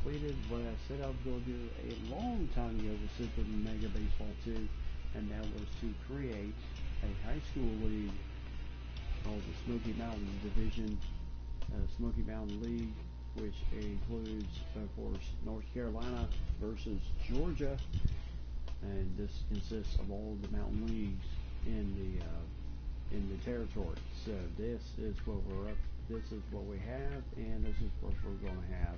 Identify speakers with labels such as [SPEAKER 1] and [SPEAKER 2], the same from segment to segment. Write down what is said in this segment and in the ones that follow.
[SPEAKER 1] completed what I said I was going to do a long time ago with Super Mega Baseball 2, and that was to create a high school league called the Smoky Mountain Division, Smoky Mountain League, which includes, of course, North Carolina versus Georgia, and this consists of all the mountain leagues in the territory. So this is what we're up. This is what we have, and this is what we're going to have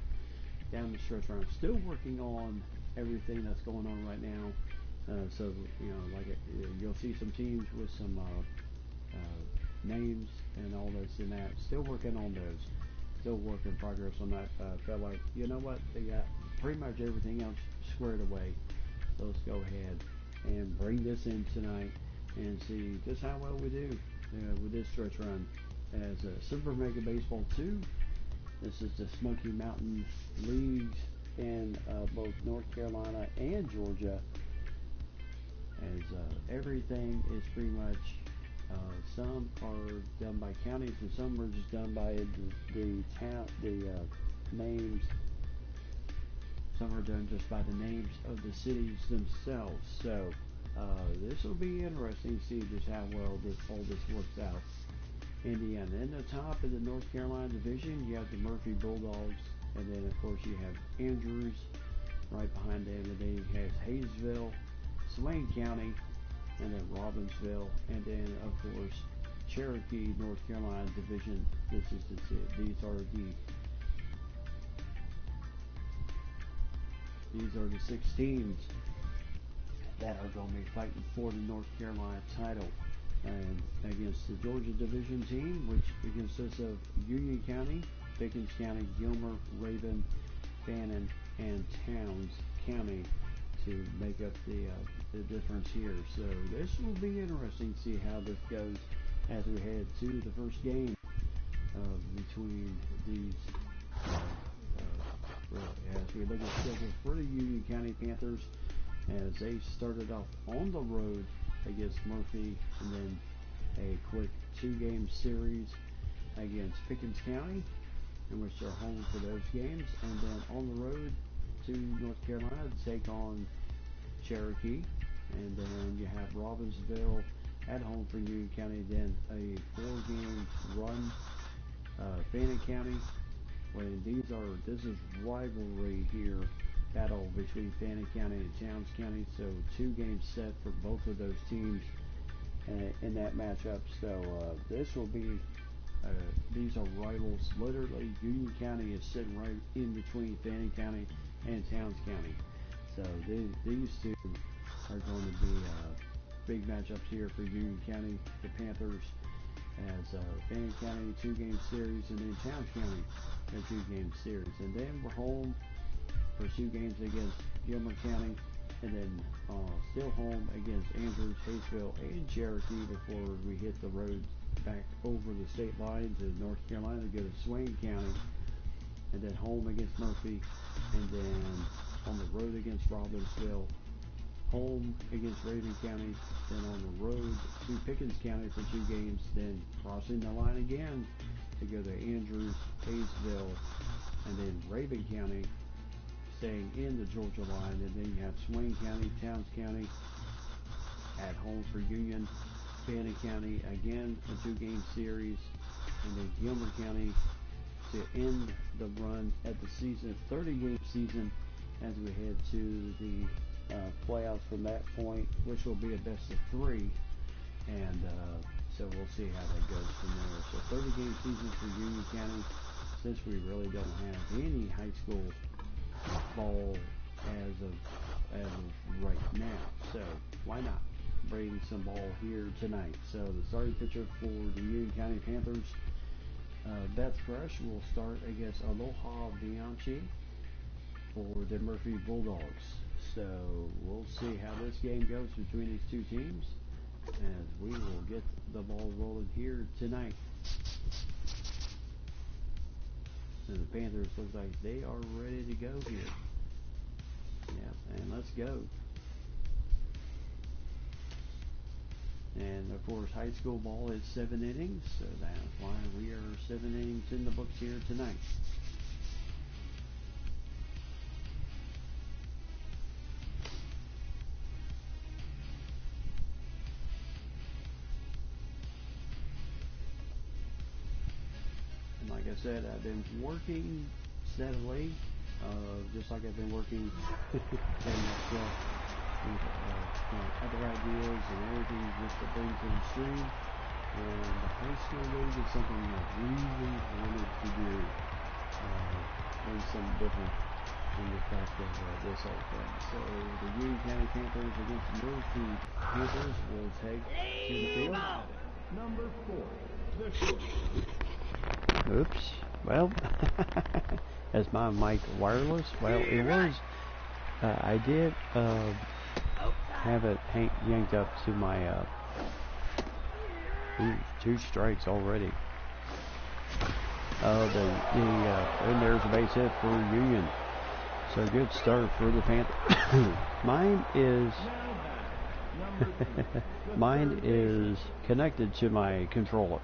[SPEAKER 1] down the stretch. I'm still working on everything that's going on right now. So you'll see some teams with some names and all this and that. Still working on those. Still work in progress on that. Felt like, you know what, they got pretty much everything else squared away. So let's go ahead and bring this in tonight and see just how well we do with this stretch run as Super Mega Baseball 2. This is the Smoky Mountain Leagues in both North Carolina and Georgia, as everything is pretty much, some are done by counties and some are just done by the names. Some are done just by the names of the cities themselves. So this will be interesting to see just how well all this works out in the end. In the top of the North Carolina division, you have the Murphy Bulldogs, and then of course you have Andrews right behind them, and then you have Hayesville, Swain County, and then Robbinsville, and then of course Cherokee, North Carolina division. These are the 6 teams that are going to be fighting for the North Carolina title. And against the Georgia division team, which consists of Union County, Pickens County, Gilmer, Raven, Fannin, and Towns County to make up the difference here. So this will be interesting to see how this goes as we head to the first game between these. As we look at schedule for the Union County Panthers, as they started off on the road against Murphy, and then a quick 2-game series against Pickens County, in which they're home for those games, and then on the road to North Carolina to take on Cherokee, and then you have Robbinsville at home for Union County, then a 4-game run, Fannin County. This is rivalry here, battle between Fannin County and Towns County, so 2 games set for both of those teams in that matchup. So this will be, these are rivals. Literally, Union County is sitting right in between Fannin County and Towns County. So these two are going to be big matchups here for Union County, the Panthers, as Fannin County 2-game series, and then Towns County a 2-game series. And then we're home for 2 games against Gilmer County, and then still home against Andrews, Hayesville, and Cherokee before we hit the road back over the state line to North Carolina to go to Swain County, and then home against Murphy, and then on the road against Robbinsville, home against Raven County, then on the road to Pickens County for 2 games, then crossing the line again to go to Andrews, Hayesville, and then Raven County, staying in the Georgia line, and then you have Swain County, Towns County at home for Union, Fannin County again a 2-game series, and then Gilmer County to end the run at the season, 30-game season, as we head to the playoffs from that point, which will be a best of 3, and so we'll see how that goes from there. So 30-game season for Union County, since we really don't have any high school ball as of right now, so why not bring some ball here tonight? So the starting pitcher for the Union County Panthers, Beth Fresh, will start against Aloha Bianchi for the Murphy Bulldogs. So we'll see how this game goes between these 2 teams, as we will get the ball rolling here tonight. So the Panthers look like they are ready to go here. Yeah, and let's go. And of course, high school ball is 7 innings, so that's why we are 7 innings in the books here tonight. I said, I've been working steadily, just like I've been working getting myself with other ideas and everything just to bring to the stream. And the high school league is something I really wanted to do. Bring something different in the fact of this whole thing. So the Union County Panthers against the Murphy Panthers will take to the field.
[SPEAKER 2] Number 4, the short.
[SPEAKER 1] Oops. Well, is my mic wireless? Well, it was. I did have it yanked up to my. Ooh, 2 strikes already. And there's a base hit for Union. So good start for the Panthers. Mine is connected to my controller.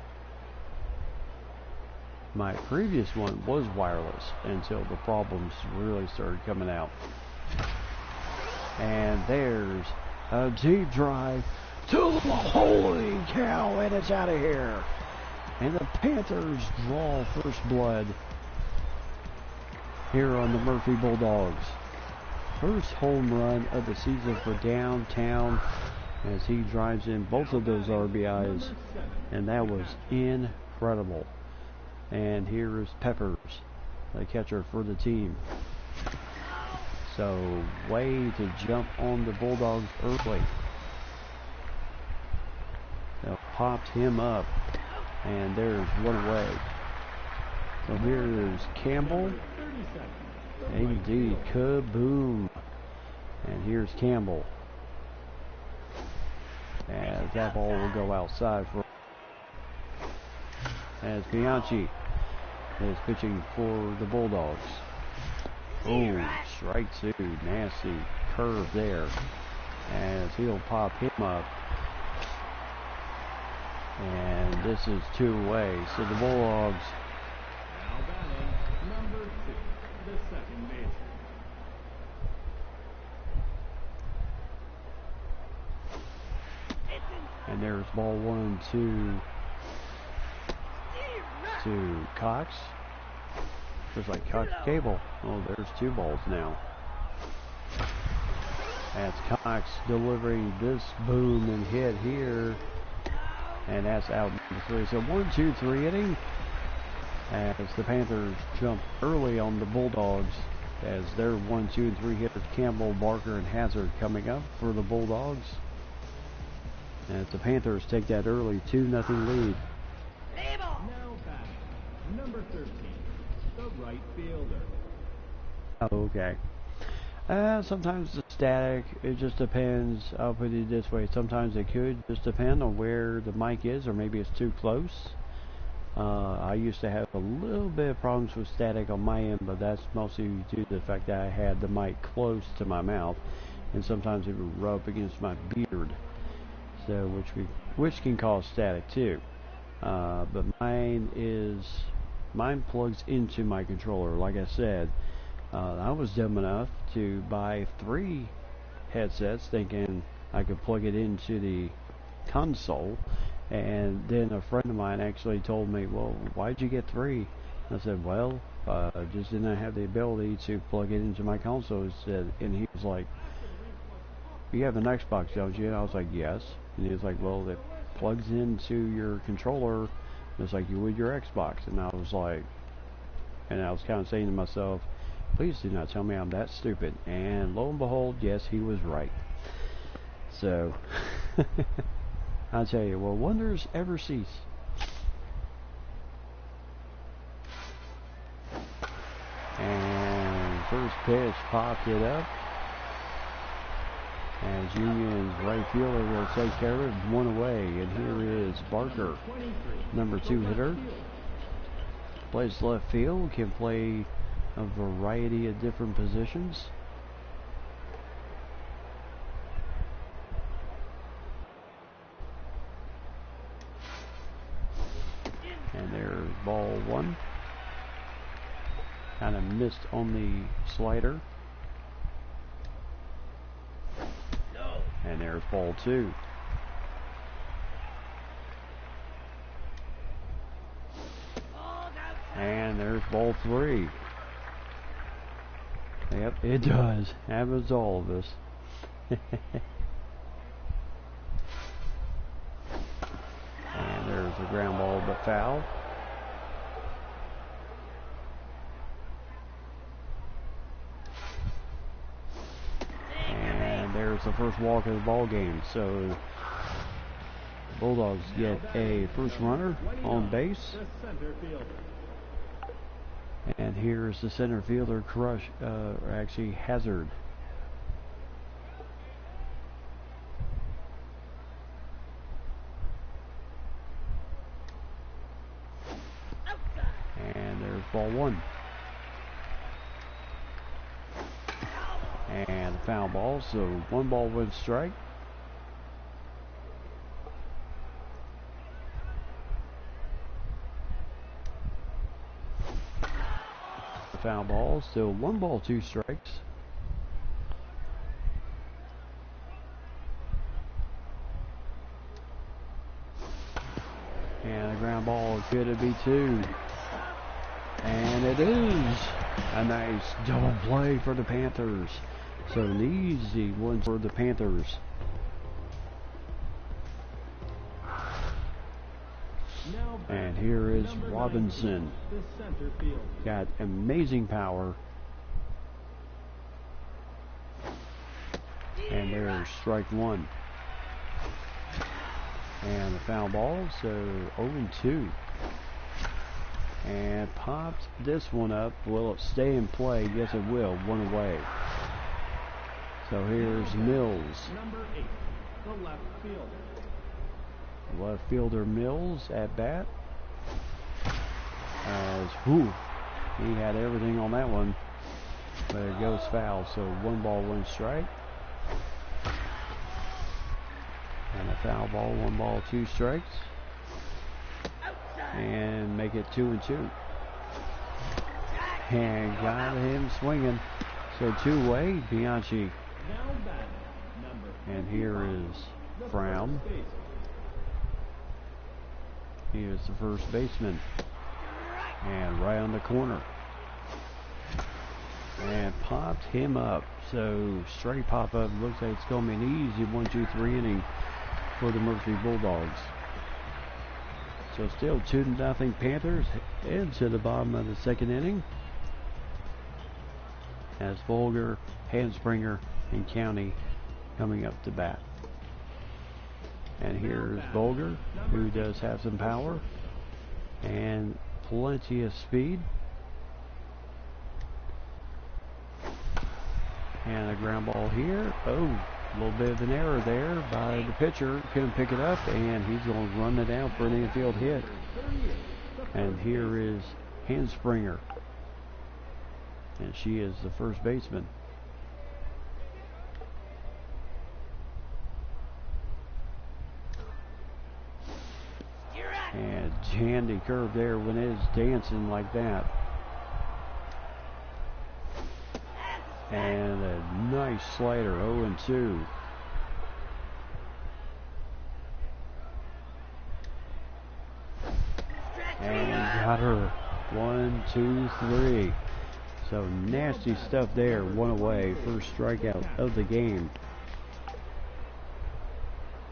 [SPEAKER 1] My previous one was wireless until the problems really started coming out. And there's a deep drive to the holy cow, and it's out of here. And the Panthers draw first blood here on the Murphy Bulldogs. First home run of the season for downtown as he drives in both of those RBIs, and that was incredible. And here is Peppers, the catcher for the team. So way to jump on the Bulldogs early. They popped him up, and there's one away. So here's Campbell. Indeed, kaboom. And here's Campbell. As that ball will go outside for as Bianchi is pitching for the Bulldogs. Oh, strike 2. Nasty curve there. As he'll pop him up. And this is 2 away. So the Bulldogs.
[SPEAKER 2] Now batting, number 2, the second baseman.
[SPEAKER 1] And there's ball 1 to Cox. Just like Cox Cable. Oh, there's 2 balls now. That's Cox delivering this boom and hit here. And that's out number 3. So 1, 2, 3 inning. As the Panthers jump early on the Bulldogs. As their 1, 2, and 3 hitters, Campbell, Barker, and Hazard coming up for the Bulldogs. As the Panthers take that early 2-0 lead.
[SPEAKER 2] Now batting, number 13, the right fielder.
[SPEAKER 1] Okay. Sometimes the static, it just depends. I'll put it this way. Sometimes it could just depend on where the mic is, or maybe it's too close. I used to have a little bit of problems with static on my end, but that's mostly due to the fact that I had the mic close to my mouth, and sometimes it would rub against my beard, so which can cause static too. But mine plugs into my controller. Like I said, I was dumb enough to buy 3 headsets thinking I could plug it into the console, and then a friend of mine actually told me, well, why'd you get 3? I said, well, I just didn't have the ability to plug it into my console. And he was like, you have an Xbox, don't you? And I was like, yes. And he was like, well, it plugs into your controller just like you would your Xbox. And I was like, and I was kind of saying to myself, please do not tell me I'm that stupid. And lo and behold, yes, he was right. So, I'll tell you, well, wonders ever cease. And first pitch popped it up. As Union's right fielder will take care of it, 1 away. And here is Barker, number 2 hitter. Plays left field, can play a variety of different positions. And there's ball 1. Kind of missed on the slider. And there's ball 2. And And there's ball 3. Yep, it does. Happens to all of us. And there's a ground ball, but foul. And there's the first walk of the ball game. So Bulldogs get a first runner on base. And here's the center fielder, actually Hazard. And there's ball 1. And a foul ball, so 1 ball, 1 strike. Foul ball, still 1 ball, 2 strikes. And a ground ball, could it be 2? And it is a nice double play for the Panthers. So an easy one for the Panthers. And here is Robinson. Got amazing power. And there's strike 1. And the foul ball, so 0-2. And popped this one up. Will it stay in play? Yes, it will. 1 away. So here's Mills.
[SPEAKER 2] Number 8, the left fielder.
[SPEAKER 1] Left fielder Mills at bat. He had everything on that one, but it goes foul. So 1 ball, 1 strike. And a foul ball, 1 ball, 2 strikes. And make it 2-2. And got him swinging. So 2 away, Bianchi. And here is Brown. He is the first baseman. And right on the corner. And popped him up. So straight pop up. Looks like it's going to be an easy 1-2-3 inning for the Murphy Bulldogs. So still 2-0 Panthers. Into the bottom of the 2nd inning. As Volger, Hanspringer, and County coming up to bat. And here's Volger, who does have some power and plenty of speed. And a ground ball here. Oh, a little bit of an error there by the pitcher. Couldn't pick it up, and he's going to run it out for an infield hit. And here is Hanspringer. And she is the first baseman. And handy curve there when it is dancing like that. And a nice slider, 0-2. And got her. 1, 2, 3. So nasty stuff there. 1 away. First strikeout of the game.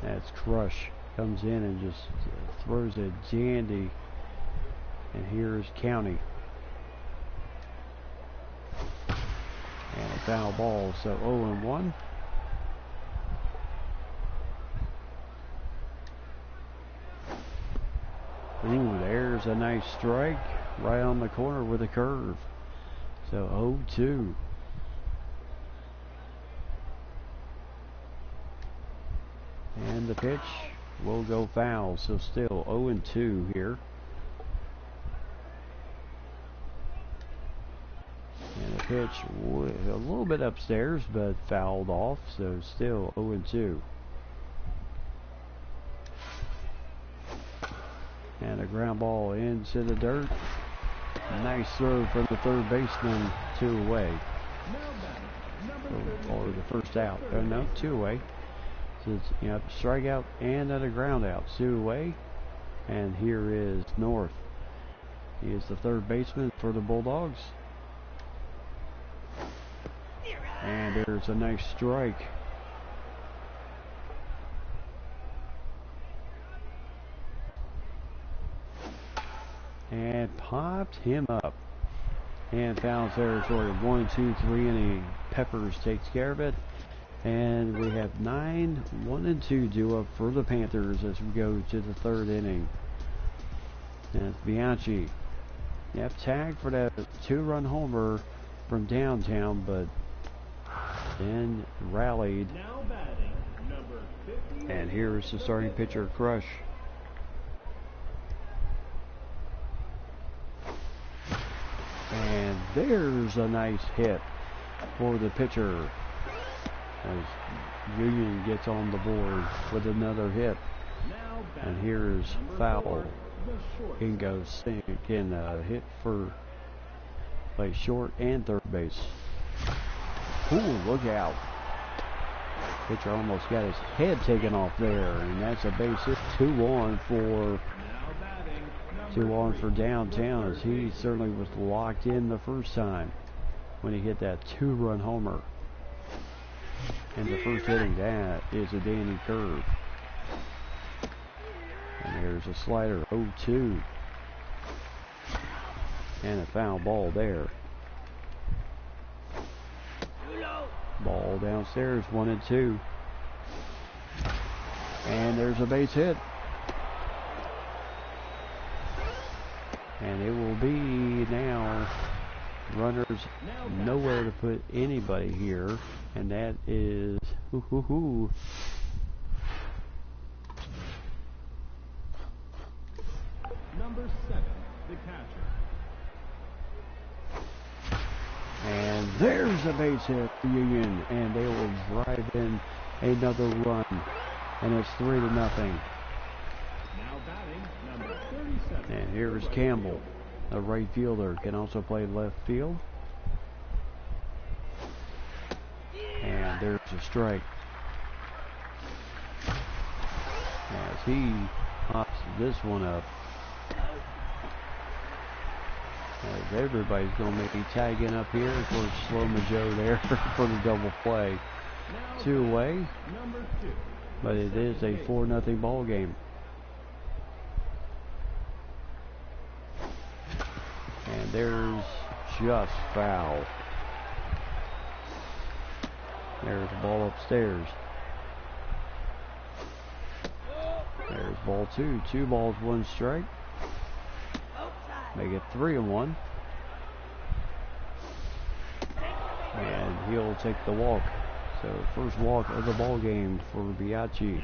[SPEAKER 1] That's Crush. Comes in and just throws a dandy. And here's County. And a foul ball, so 0-1. Ooh, there's a nice strike right on the corner with a curve. So 0-2. And the pitch will go foul, so still 0-2 here. And the pitch a little bit upstairs, but fouled off, so still 0-2. And a ground ball into the dirt. Nice throw from the third baseman, 2 away. Or the first out. Oh no, 2 away. So it's, strikeout and then a ground out, 2 away. And here is North. He is the third baseman for the Bulldogs. And there's a nice strike. And popped him up. And foul territory. 1, 2, 3 inning. Peppers takes care of it. And we have 9, 1 and 2 due up for the Panthers as we go to the third inning. And Bianchi. Yep, tagged for that 2-run homer from downtown, but then rallied.
[SPEAKER 2] Now batting, number 50.
[SPEAKER 1] And here's the starting pitcher, Crush. And there's a nice hit for the pitcher as Union gets on the board with another hit. And here's foul. Ingo can hit for play short and third base. Ooh, look out. Pitcher almost got his head taken off there, and that's a base hit. 2-1 for downtown, as he certainly was locked in the first time when he hit that 2-run homer. And the first inning, that is a dandy curve. And there's a slider, 0-2. And a foul ball there. Ball downstairs, 1 and 2. And there's a base hit. And it will be now runners nowhere to put anybody here. And that is
[SPEAKER 2] Number 7, the catcher.
[SPEAKER 1] And there's a base hit for Union, and they will drive in another run, and it's 3-0.
[SPEAKER 2] Now batting, number 37.
[SPEAKER 1] And here's Campbell, a right fielder, can also play left field. And there's a strike as he pops this one up. As everybody's going to be tagging up here. Of course, Slow-Mo Joe there for the double play. 2 away, but it is a 4-0 ball game. And there's just foul. There's the ball upstairs. There's ball 2. 2 balls, 1 strike. Make it 3-1. And he'll take the walk. So first walk of the ball game for Biaggi.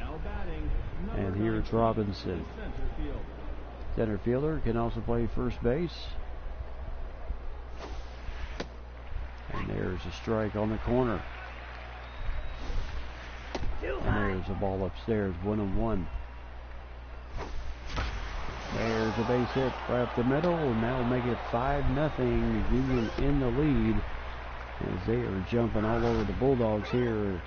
[SPEAKER 1] And here's Robinson. Center fielder can also play first base. And there's a strike on the corner. And there's a ball upstairs, 1-1. There's a base hit right up the middle, and that'll make it 5-0. Union in the lead as they are jumping all over the Bulldogs here.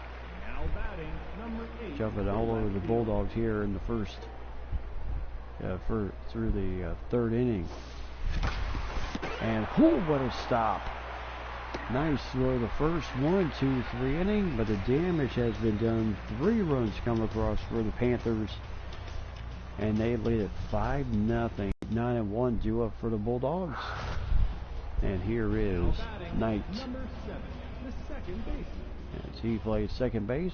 [SPEAKER 1] Jumping all over the Bulldogs here in the first, through the third inning. And what a stop! Nice throw the first 1, 2, 3 inning, but the damage has been done. 3 runs come across for the Panthers. And they lead at 5-0. 9-1 due up for the Bulldogs. And here is Knight.
[SPEAKER 2] Number 7, the second baseman.
[SPEAKER 1] As he plays second base.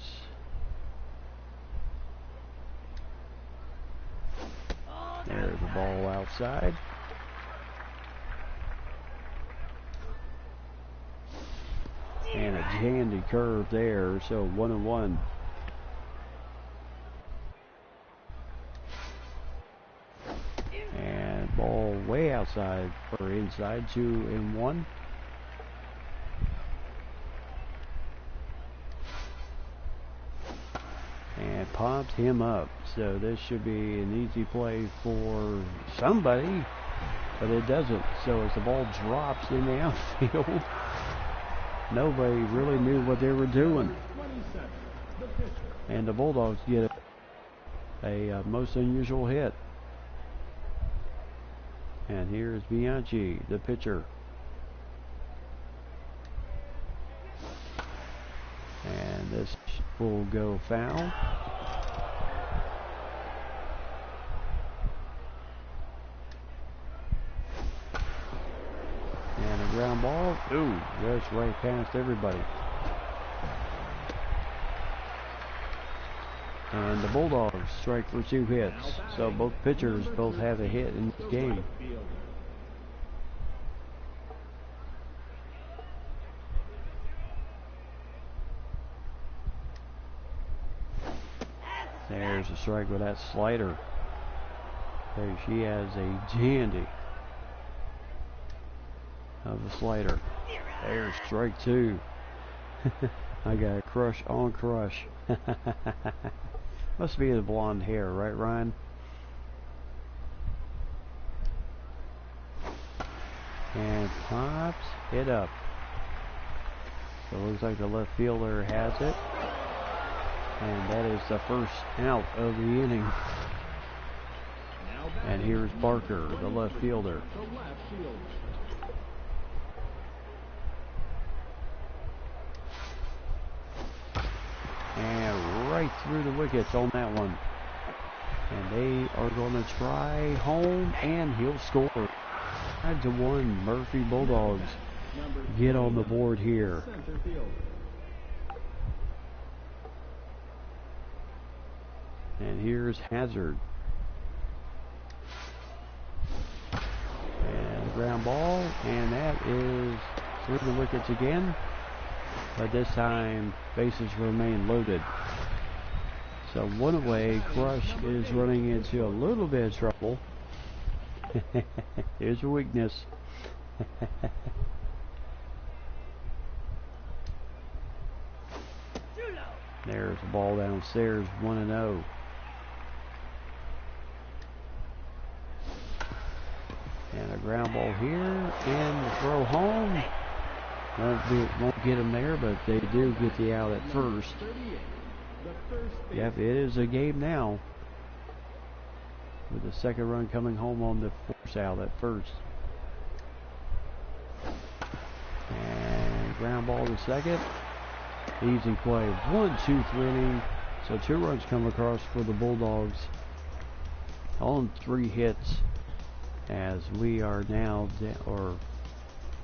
[SPEAKER 1] There's the ball outside. And a handy curve there. So 1-1. Ball way outside or inside, 2-1. And popped him up. So this should be an easy play for somebody, but it doesn't. So as the ball drops in the outfield, nobody really knew what they were doing. And the Bulldogs get a most unusual hit. And here's Bianchi, the pitcher. And this will go foul. And a ground ball. Ooh, that's right past everybody. And the Bulldogs strike for 2 hits. So both pitchers both have a hit in this game. There's a strike with that slider. There she has a dandy of a slider. There's strike 2. I got a crush on crush. Must be the blonde hair, right, Ryan? And pops it up. So it looks like the left fielder has it. And that is the first out of the inning. And here's Barker, the left fielder. And right through the wickets on that one. And they are going to try home, and he'll score. 5-1, Murphy Bulldogs get on the board here. And here's Hazard. And ground ball, and that is through the wickets again. But this time, bases remain loaded. So one away, Crush is running into a little bit of trouble. Here's a weakness. There's the ball downstairs, 1-0. And a ground ball here, and the throw home. Won't get them there, but they do get the out at first. Yep, it is a game now, with the second run coming home on the force out at first. And ground ball to second. Easy play. 1-2 inning. So 2 runs come across for the Bulldogs on 3 hits. As we are now, or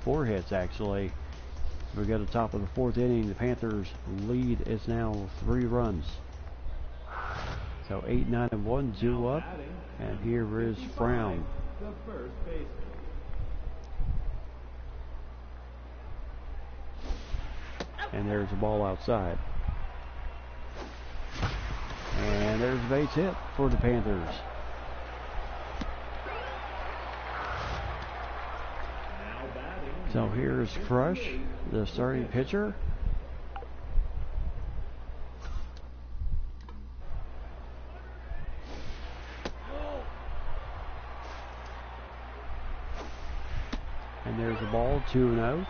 [SPEAKER 1] 4 hits actually. We got to the top of the 4th inning. The Panthers lead is now 3 runs. So 8-9-1, 2 up. And here is Brown. And there's the ball outside. And there's a base hit for the Panthers. So here's Crush, the starting pitcher. And there's the ball, 2-0.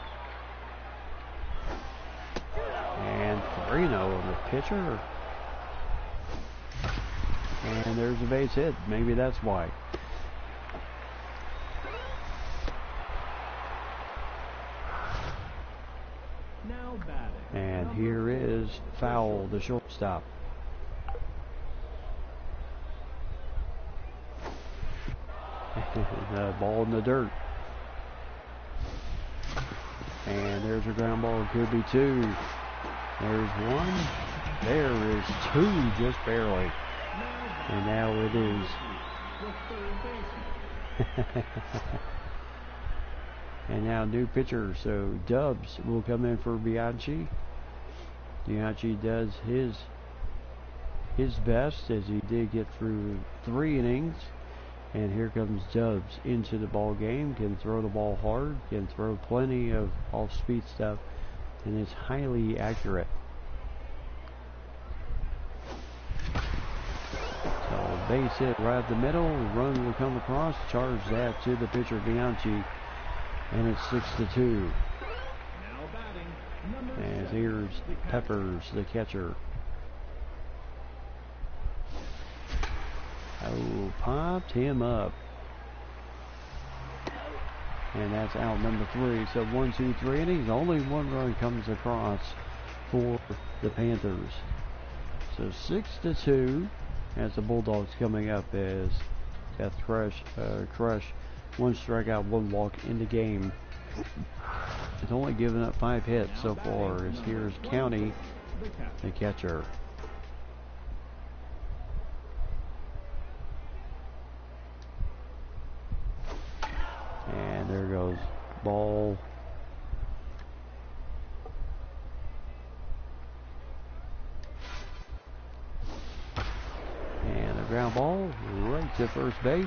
[SPEAKER 1] And 3-0 on the pitcher. And there's a base hit. Maybe that's why. And here is Foul, the shortstop. The ball in the dirt. And there's a ground ball. Could be 2. There's 1. There is 2, just barely. And now it is. And now new pitcher. So Dubs will come in for Bianchi. Bianchi does his best, as he did get through 3 innings. And here comes Dubs into the ball game. Can throw the ball hard. Can throw plenty of off-speed stuff. And is highly accurate. So base hit right up the middle. Run will come across. Charge that to the pitcher Bianchi. And it's 6-2. And here's Peppers, the catcher. Oh, popped him up. and that's out number 3. So 1, 2, 3 innings. Only one run comes across for the Panthers. So 6-2 as the Bulldogs coming up as Death Crush, 1 strikeout, 1 walk in the game. It's only given up 5 hits so far. As here's County, the catcher. And there goes ball. And a ground ball right to first base.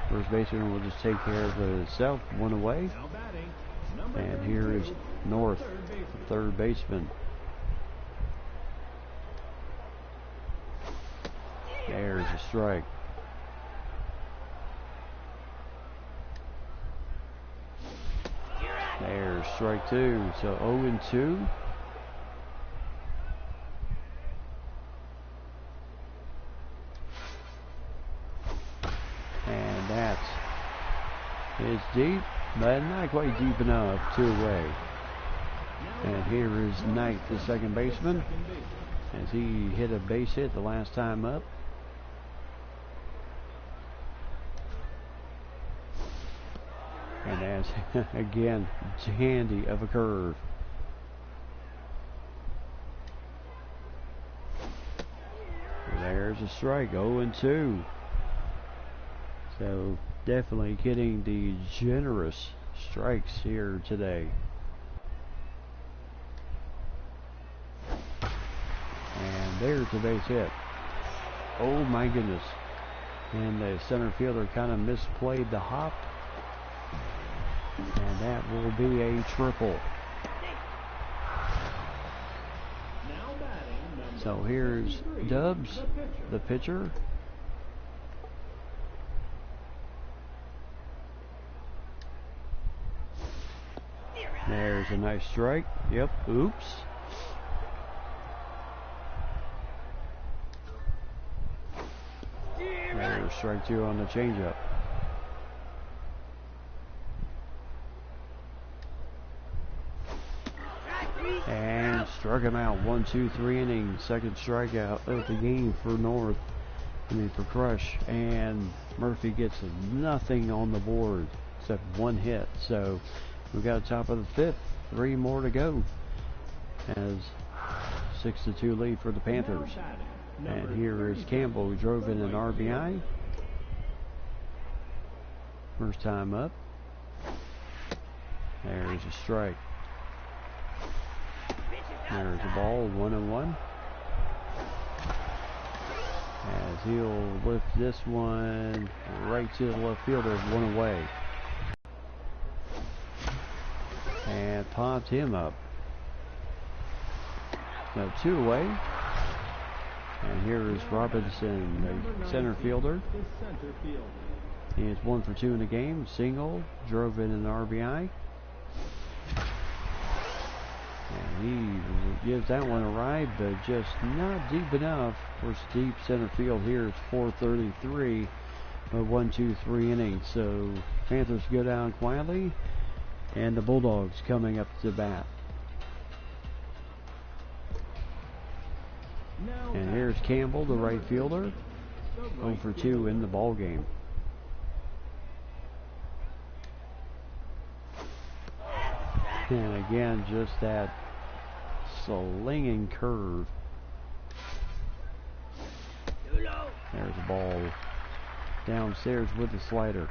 [SPEAKER 1] First baseman will just take care of it itself. 1 away. And here is North, third baseman. There's a strike. There's strike 2. So 0-2. And that is deep, but not quite deep enough. 2 away. And here is Knight, the second baseman, as he hit a base hit the last time up. And as again, handy of a curve. There's a strike. 0-2. So definitely getting the generous strikes here today. And there's the base hit. Oh my goodness. And the center fielder kind of misplayed the hop. And that will be a triple. So here's Dubs, the pitcher. There's a nice strike. Yep. Oops. There's strike 2 on the changeup. And struck him out. 1, 2, 3 innings. Second strikeout of the game for North. For Crush. And Murphy gets nothing on the board except 1 hit. So we got a top of the 5th. 3 more to go. As 6-2 lead for the Panthers. And here is Campbell, who drove in an RBI. First time up. There's a strike. There's a ball, 1-1. As he'll lift this one right to the left fielder, 1 away. And popped him up. So 2 away. And here is Robinson, the center fielder. He is 1 for 2 in the game. Single, drove in an RBI. And he gives that one a ride, but just not deep enough for deep center field. Here it's 4:33, 1, 2, 3 innings. So Panthers go down quietly, and the Bulldogs coming up to bat. And here's Campbell, the right fielder, 0 for 2 in the ball game. And again, just that slinging curve. There's a ball downstairs with the slider.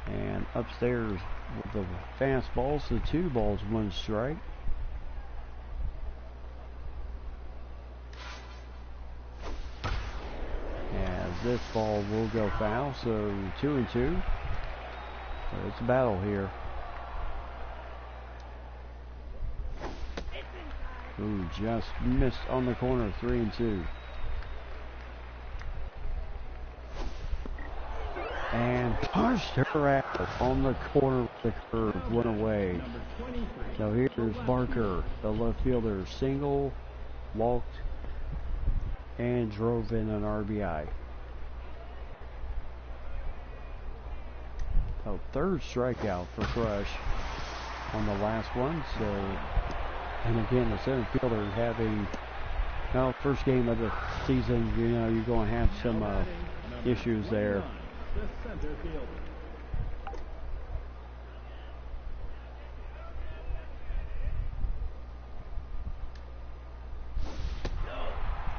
[SPEAKER 1] And upstairs with the fastball, so 2 balls, 1 strike. As this ball will go foul, so 2-2. So it's a battle here. Ooh, just missed on the corner, 3-2. And punched her out on the corner with the curve, 1 away. So here's Barker, the left fielder, single, walked, and drove in an RBI. third strikeout for Crush on the last one. So, and again, the center fielder having, well, first game of the season, you know, you're going to have some issues there.
[SPEAKER 2] The center fielder.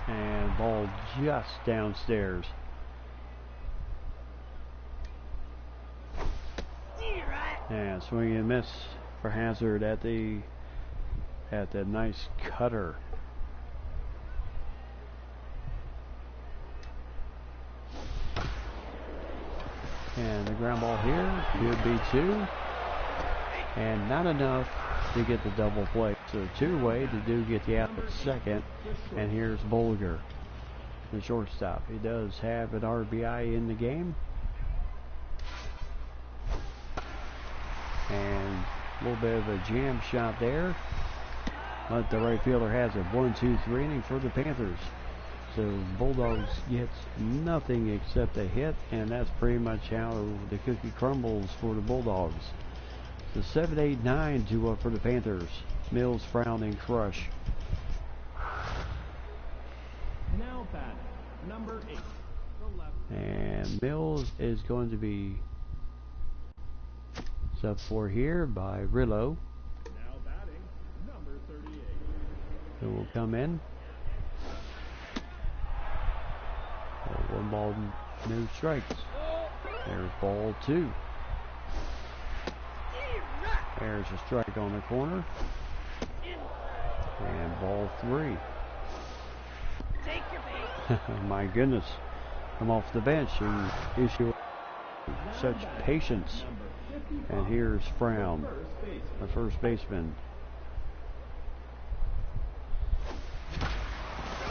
[SPEAKER 1] And ball just downstairs. And swing and miss for Hazard at the nice cutter. And the ground ball here could be two, and not enough to get the double play. So two-way to do get the out at second. And here's Bolger, the shortstop. He does have an RBI in the game. And a little bit of a jam shot there. But the right fielder has it. 1-2-3 inning for the Panthers. So Bulldogs gets nothing except a hit, and that's pretty much how the cookie crumbles for the Bulldogs. So 7-8-9 2 up for the Panthers. Mills, Frown, and Crush.
[SPEAKER 2] Now batting, number 8, the left.
[SPEAKER 1] And Mills is going to be sub for here by Rillo.
[SPEAKER 2] Now batting, number 38.
[SPEAKER 1] Who will come in. So 1 ball, no strikes. There's ball 2. There's a strike on the corner. And ball 3. My goodness. Come off the bench and issue such patience. And here's Frown, the first baseman.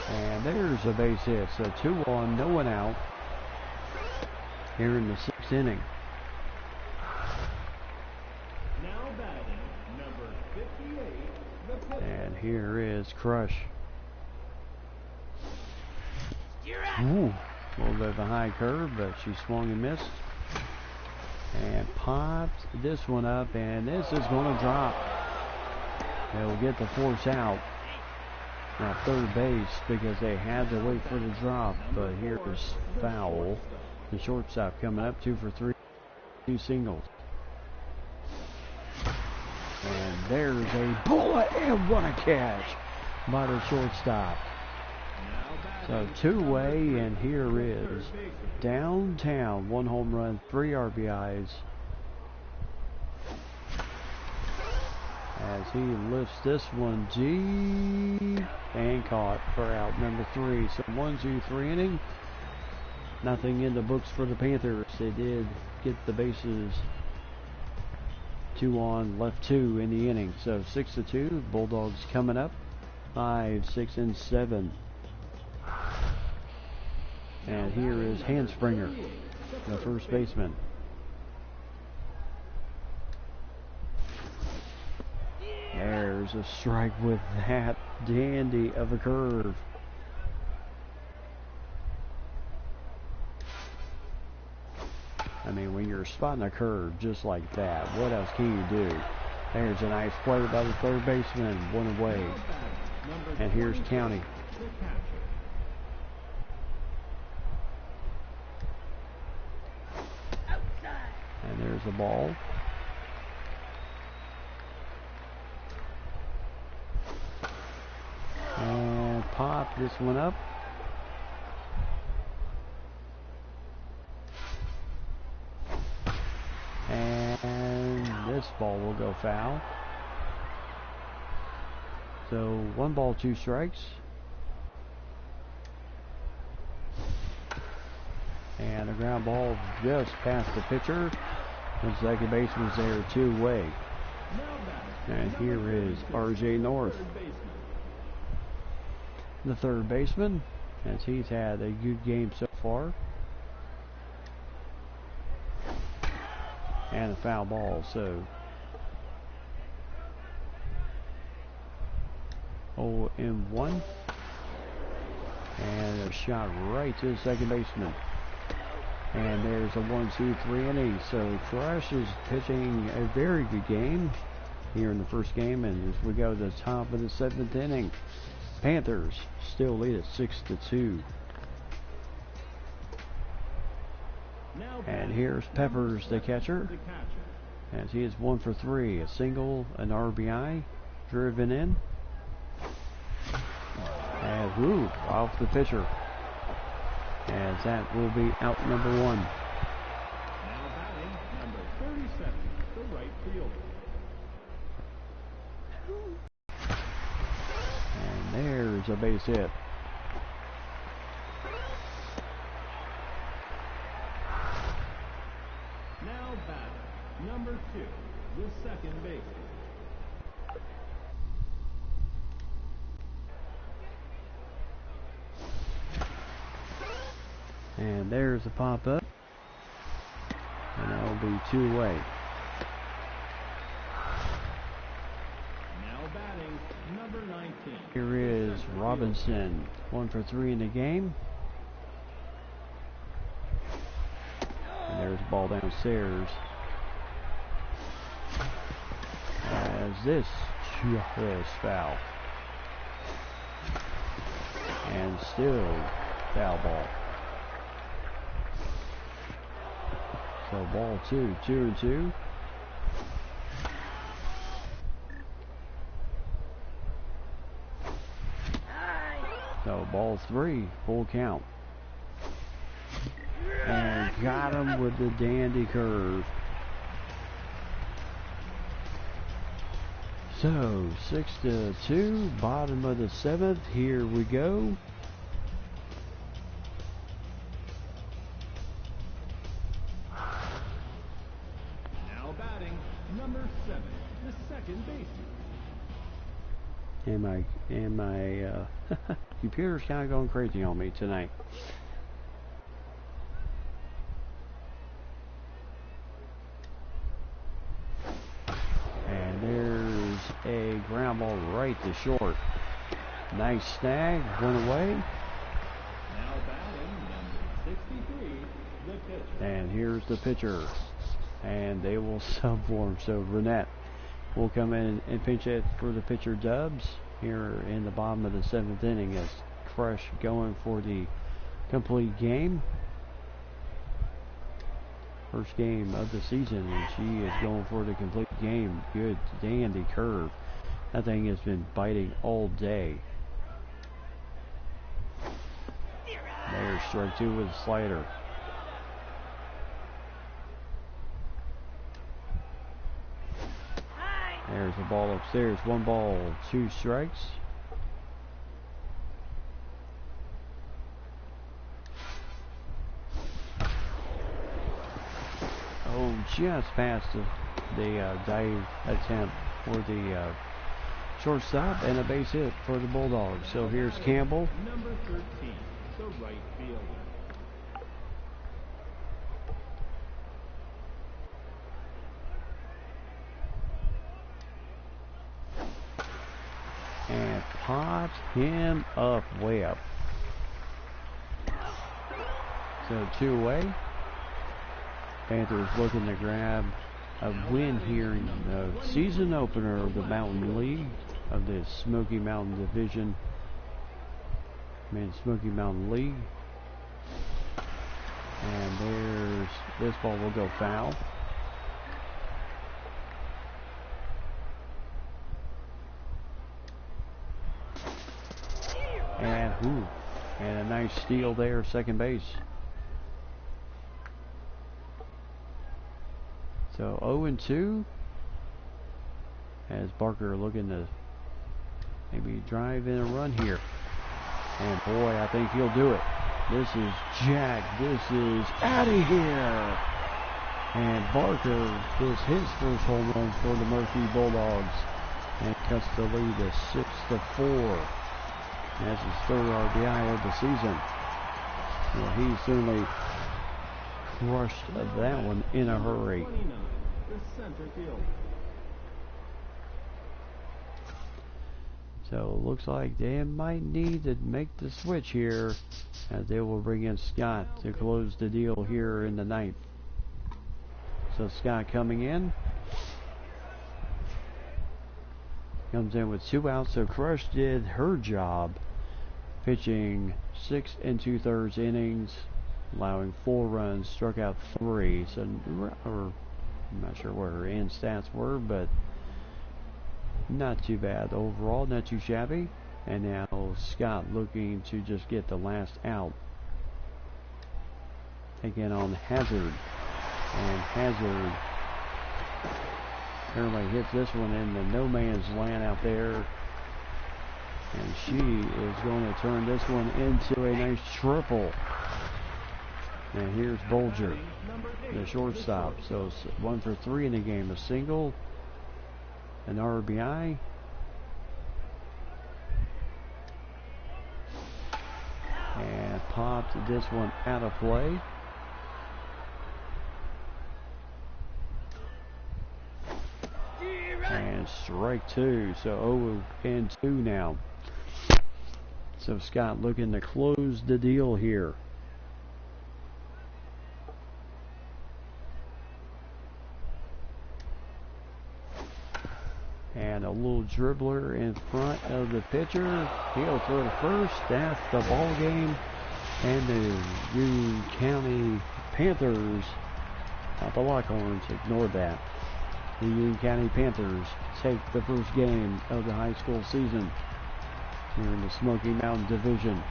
[SPEAKER 1] And there's a base hit. So 2 on, no one out here in the 6th inning.
[SPEAKER 2] Now batting, number 58, the pitcher.
[SPEAKER 1] And here is Crush. Ooh, a little bit of a high curve, but she swung and missed. And popped this one up, and this is going to drop. They'll get the force out at third base because they had to wait for the drop. But here's foul. The shortstop coming up 2 for 3. 2 singles. And there's a bullet, and what a catch by the shortstop. So 2-way, and here is downtown. 1 home run, 3 RBIs. As he lifts this one deep and caught for out number 3. So 1-2-3 inning. Nothing in the books for the Panthers. They did get the bases 2 on, left 2 in the inning. So 6-2. Bulldogs coming up 5, 6, and 7. And here is Hanspringer, the first baseman. There's a strike with that dandy of a curve. I mean, when you're spotting a curve just like that, what else can you do? There's a nice play by the third baseman, 1 away. And here's County. And there's the ball. And pop this one up. And this ball will go foul. So 1 ball, 2 strikes. And a ground ball just past the pitcher. The second baseman's there 2-way. And here is RJ North, the third baseman, as he's had a good game so far. And a foul ball, so 0-1. And a shot right to the second baseman. And there's a 1-2-3 inning. So Crush is pitching a very good game here in the first game, and as we go to the top of the 7th inning, Panthers still lead at 6-2. And here's Peppers, the catcher, as he is 1 for 3, a single, an RBI, driven in, and off the pitcher, as that will be out number 1.
[SPEAKER 2] Now batting, number 37, the right fielder.
[SPEAKER 1] And there's a base hit.
[SPEAKER 2] Now batting, number 2, the second baseman.
[SPEAKER 1] And there's a pop-up, and that will be 2 away.
[SPEAKER 2] Now batting, number 19.
[SPEAKER 1] Here is Robinson, 1 for 3 in the game. And there's the ball downstairs. As this is foul. And still foul ball. So ball 2, 2-2. So ball 3, full count. And got him with the dandy curve. So 6-2, bottom of the 7th. Here we go.
[SPEAKER 2] Now batting, number 7, the second baseman.
[SPEAKER 1] And my computer's kind of going crazy on me tonight. And there's a ground ball right to short. Nice snag, went away.
[SPEAKER 2] Now batting, number 63, the pitcher.
[SPEAKER 1] And here's the pitcher. And they will sub for him. So Renette will come in and pinch it for the pitcher Dubs here in the bottom of the 7th inning, as Crush going for the complete game. First game of the season, and she is going for the complete game. Good dandy curve. That thing has been biting all day. There's strike 2 with a slider. There's the ball upstairs. 1 ball, 2 strikes. Oh, just past the dive attempt for the shortstop, and a base hit for the Bulldogs. So here's Campbell.
[SPEAKER 2] Number 13, the right fielder.
[SPEAKER 1] And pops him up, way up. So 2 away. Panthers looking to grab a win here in the season opener of the Mountain League, of the Smoky Mountain Division. Smoky Mountain League. And there's, this ball will go foul. And a nice steal there, second base. So 0-2, as Barker looking to maybe drive in a run here. And boy, I think he'll do it. This is Jack. This is out of here. And Barker gets his first home run for the Murphy Bulldogs and cuts the lead to 6-4. That's his 3rd RBI of the season. Well, he certainly crushed that one in a hurry.
[SPEAKER 2] 29, the center fielder.
[SPEAKER 1] So it looks like they might need to make the switch here, as they will bring in Scott to close the deal here in the ninth. So Scott coming in. Comes in with 2 outs, so Crush did her job, pitching 6 2/3 innings, allowing 4 runs, struck out 3. So, I'm not sure what her end stats were, but not too bad overall, not too shabby. And now Scott looking to just get the last out. Taking on Hazard, and Hazard apparently hits this one in the no man's land out there, and she is going to turn this one into a nice triple. And here's Bolger, the shortstop. So it's 1 for 3 in the game, a single, an RBI, and popped this one out of play. And strike 2, so 0-2 now. So Scott looking to close the deal here. And a little dribbler in front of the pitcher. He'll throw to first. That's the ball game. And the Union County Panthers, not the Lockhorns, ignored that. The Union County Panthers take the first game of the high school season here in the Smoky Mountain Division.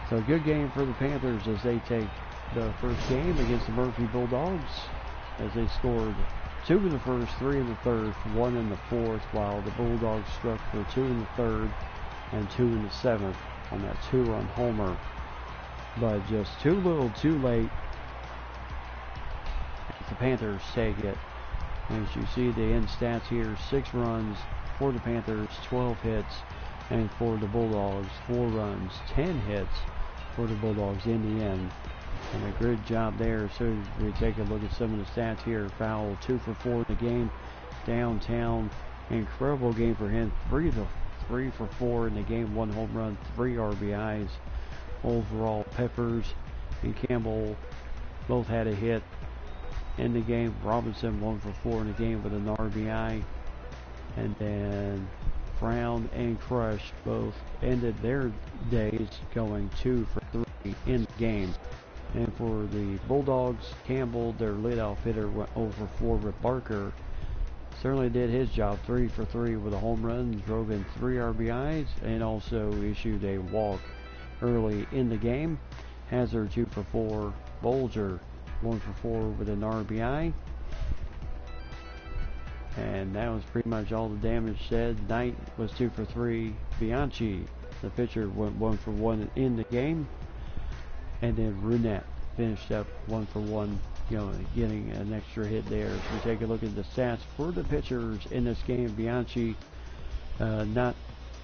[SPEAKER 1] So a good game for the Panthers as they take the first game against the Murphy Bulldogs, as they scored 2 in the first, 3 in the third, 1 in the fourth, while the Bulldogs struck for 2 in the third and 2 in the seventh on that 2-run homer. But just too little, too late. The Panthers take it. As you see the end stats here, 6 runs for the Panthers, 12 hits, and for the Bulldogs, 4 runs, 10 hits for the Bulldogs in the end. And a good job there. So we take a look at some of the stats here. Foul 2 for 4 in the game. Downtown, incredible game for him. 3 for 4 in the game, 1 home run, 3 RBIs. Overall, Peppers and Campbell both had a hit in the game. Robinson 1 for 4 in the game with an RBI. And then Brown and Crush both ended their days going 2 for 3 in the game. And for the Bulldogs, Campbell, their leadoff hitter, went 0 for 4 with Barker. Certainly did his job, 3 for 3 with a home run, drove in 3 RBIs, and also issued a walk early in the game. Hazard 2 for 4, Bolger 1 for 4 with an RBI. And that was pretty much all the damage said. Knight was 2 for 3. Bianchi, the pitcher, went 1 for 1 in the game. And then Runette finished up 1 for 1, getting an extra hit there. So we take a look at the stats for the pitchers in this game. Bianchi, not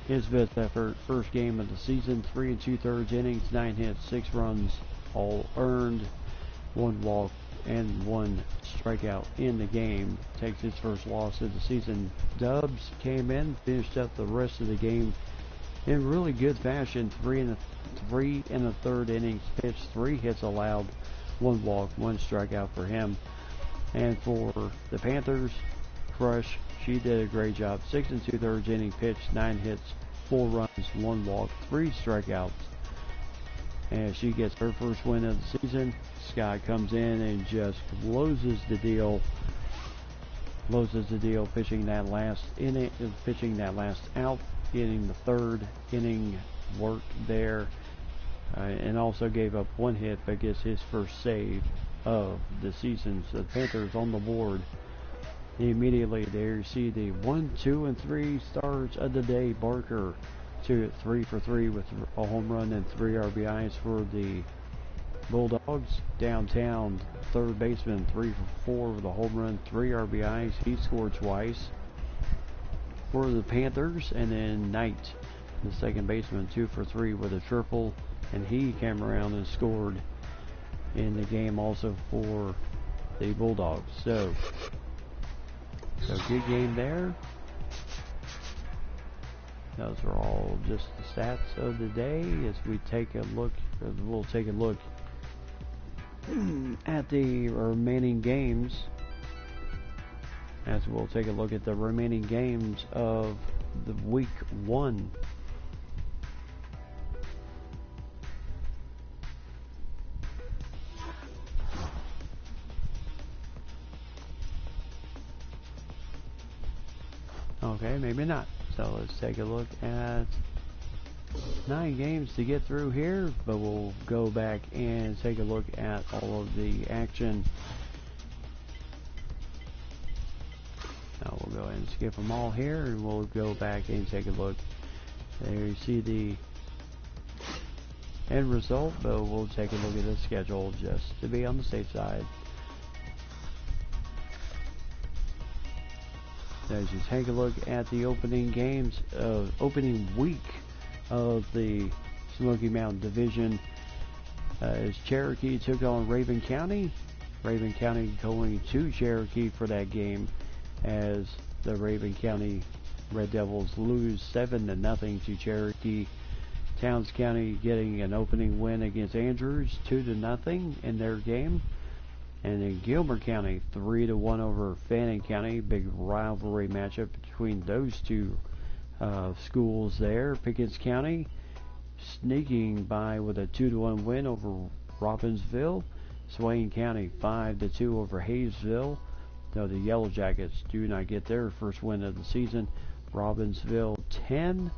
[SPEAKER 1] his best effort. First game of the season, 3 2/3 innings, 9 hits, 6 runs, all earned, 1 walk, and 1 strikeout in the game. Takes his first loss of the season. Dubs came in, finished up the rest of the game in really good fashion. 3 in the third innings pitched, 3 hits allowed, 1 walk, 1 strikeout for him. And for the Panthers, Crush, she did a great job. 6 2/3 innings pitched, 9 hits, 4 runs, 1 walk, 3 strikeouts. And she gets her first win of the season. Scott comes in and just closes the deal. Pitching that last inning, pitching that last out, getting the third inning work there, and also gave up 1 hit, but gets his first save of the season. So the Panthers on the board immediately. There you see the 1, 2, and 3 stars of the day. Barker 3 for 3 with a home run and 3 RBIs for the Bulldogs. Downtown, third baseman, 3 for 4 with a home run, 3 RBIs. He scored twice for the Panthers. And then Knight, the second baseman, 2 for 3 with a triple, and he came around and scored in the game also for the Bulldogs. So good game there. those are all just the stats of the day as we take a look. We'll take a look at the remaining games. As we'll take a look at the remaining games of the week 1. Okay, maybe not. So let's take a look at 9 games to get through here, but we'll go back and take a look at all of the action. Now we'll go ahead and skip them all here, and we'll go back and take a look. There you see the end result, but we'll take a look at the schedule just to be on the safe side. As you take a look at the opening games, opening week of the Smoky Mountain Division, as Cherokee took on Raven County. Raven County going to Cherokee for that game, as the Raven County Red Devils lose 7-0 to Cherokee. Towns County getting an opening win against Andrews, 2-0 in their game. And in Gilmer County, 3-1 over Fannin County. Big rivalry matchup between those two schools there. Pickens County sneaking by with a 2-1 win over Robbinsville. Swain County 5-2 over Hayesville. Though the Yellow Jackets do not get their first win of the season. Robbinsville 10.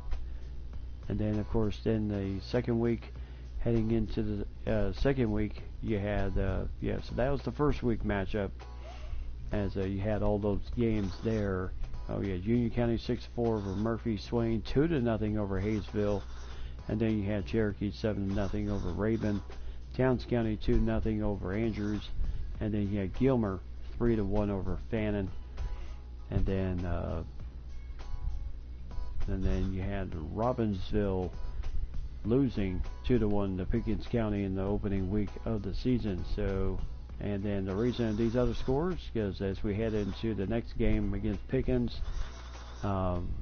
[SPEAKER 1] And then, of course, then the second week, heading into the second week, you had, so that was the first week matchup, as you had all those games there. Oh yeah, Union County 6-4 over Murphy. Swain 2-0 over Hayesville. And then you had Cherokee 7-0 over Raven. Towns County 2-0 over Andrews. And then you had Gilmer 3-1 over Fannin. And then you had Robbinsville losing 2-1 to Pickens County in the opening week of the season. So, and then the reason these other scores, because as we head into the next game against Pickens,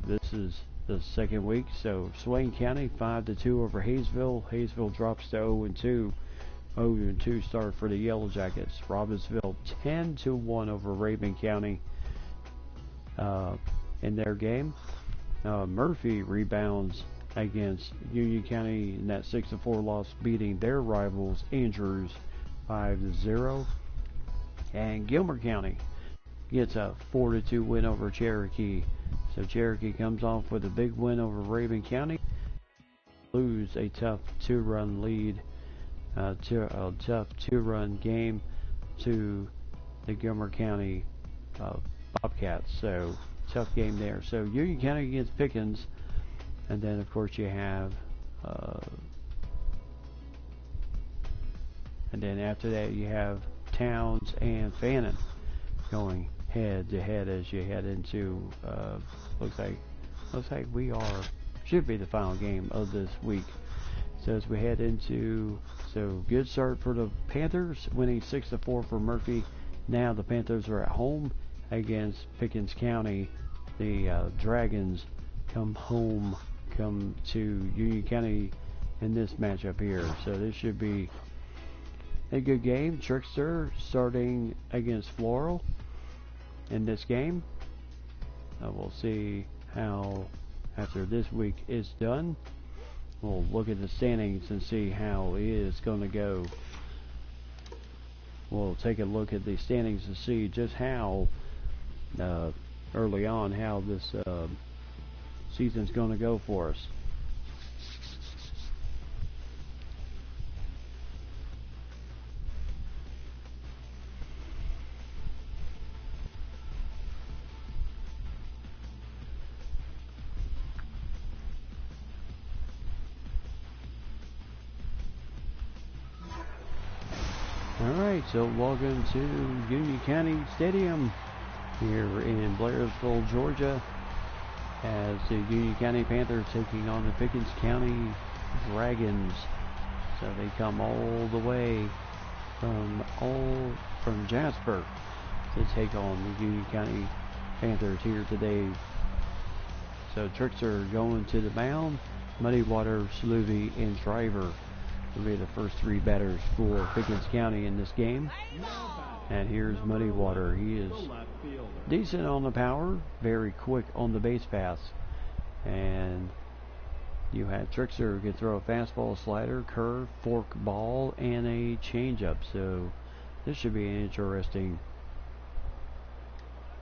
[SPEAKER 1] this is the second week. So Swain County 5-2 over Hayesville. Hayesville drops to 0-2. 0-2 start for the Yellow Jackets. Robbinsville 10-1 over Raven County in their game. Murphy rebounds against Union County in that 6-4 loss, beating their rivals Andrews 5-0. And Gilmer County gets a 4-2 win over Cherokee. So Cherokee comes off with a big win over Raven County. Lose a tough 2-run lead, a tough 2-run game to the Gilmer County Bobcats. So tough game there. So Union County against Pickens. And then, of course, you have, and then after that, you have Towns and Fannin going head to head as you head into, looks like should be the final game of this week. So as we head into, so good start for the Panthers, winning 6-4 for Murphy. Now the Panthers are at home against Pickens County. The Dragons come to Union County in this matchup here. So this should be a good game. Trickster starting against Floral in this game. We'll see how, after this week is done, we'll look at the standings and see how it is going to go. We'll take a look at the standings to see just how early on how this season's going to go for us. Alright, so welcome to Union County Stadium here in Blairsville, Georgia, as the Union County Panthers taking on the Pickens County Dragons. So they come all the way from Jasper to take on the Union County Panthers here today. So Trickster going to the mound. Muddy Water, Sluvy, and Driver will be the first three batters for Pickens County in this game. And here's Muddy Water. He is decent on the power, very quick on the base paths. And you had Trickster who can throw a fastball, slider, curve, fork ball, and a changeup. So this should be an interesting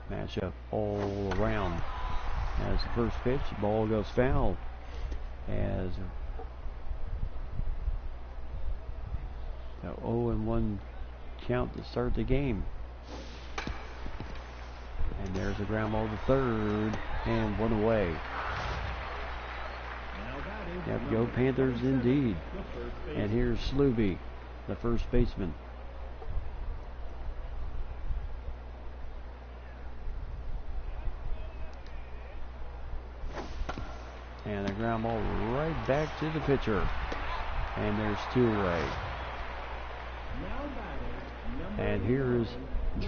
[SPEAKER 1] matchup all around. As the first pitch, ball goes foul. As the 0-1 count to start the game. And there's a ground ball to third, and one away. Yep, go Panthers indeed. And here's Sluvy, the first baseman. And a ground ball right back to the pitcher. And there's two away. And here's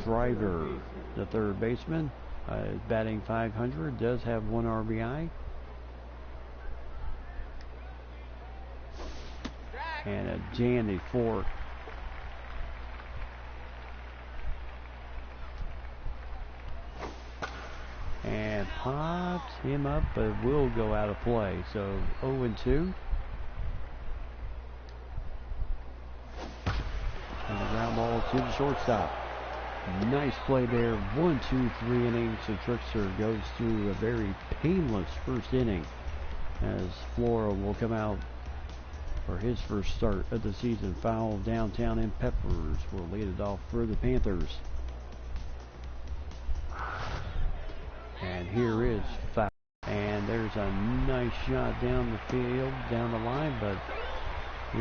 [SPEAKER 1] Driver, the third baseman. Batting .500, does have 1 RBI. And a dandy fork. And pops him up, but will go out of play. So 0-2. And a ground ball to the shortstop. Nice play there. 1, 2, 3 innings. So Trickster goes through a very painless first inning as Flora will come out for his first start of the season. Foul downtown, and Peppers will lead it off for the Panthers. And here is foul. And there's a nice shot down the field, down the line, but he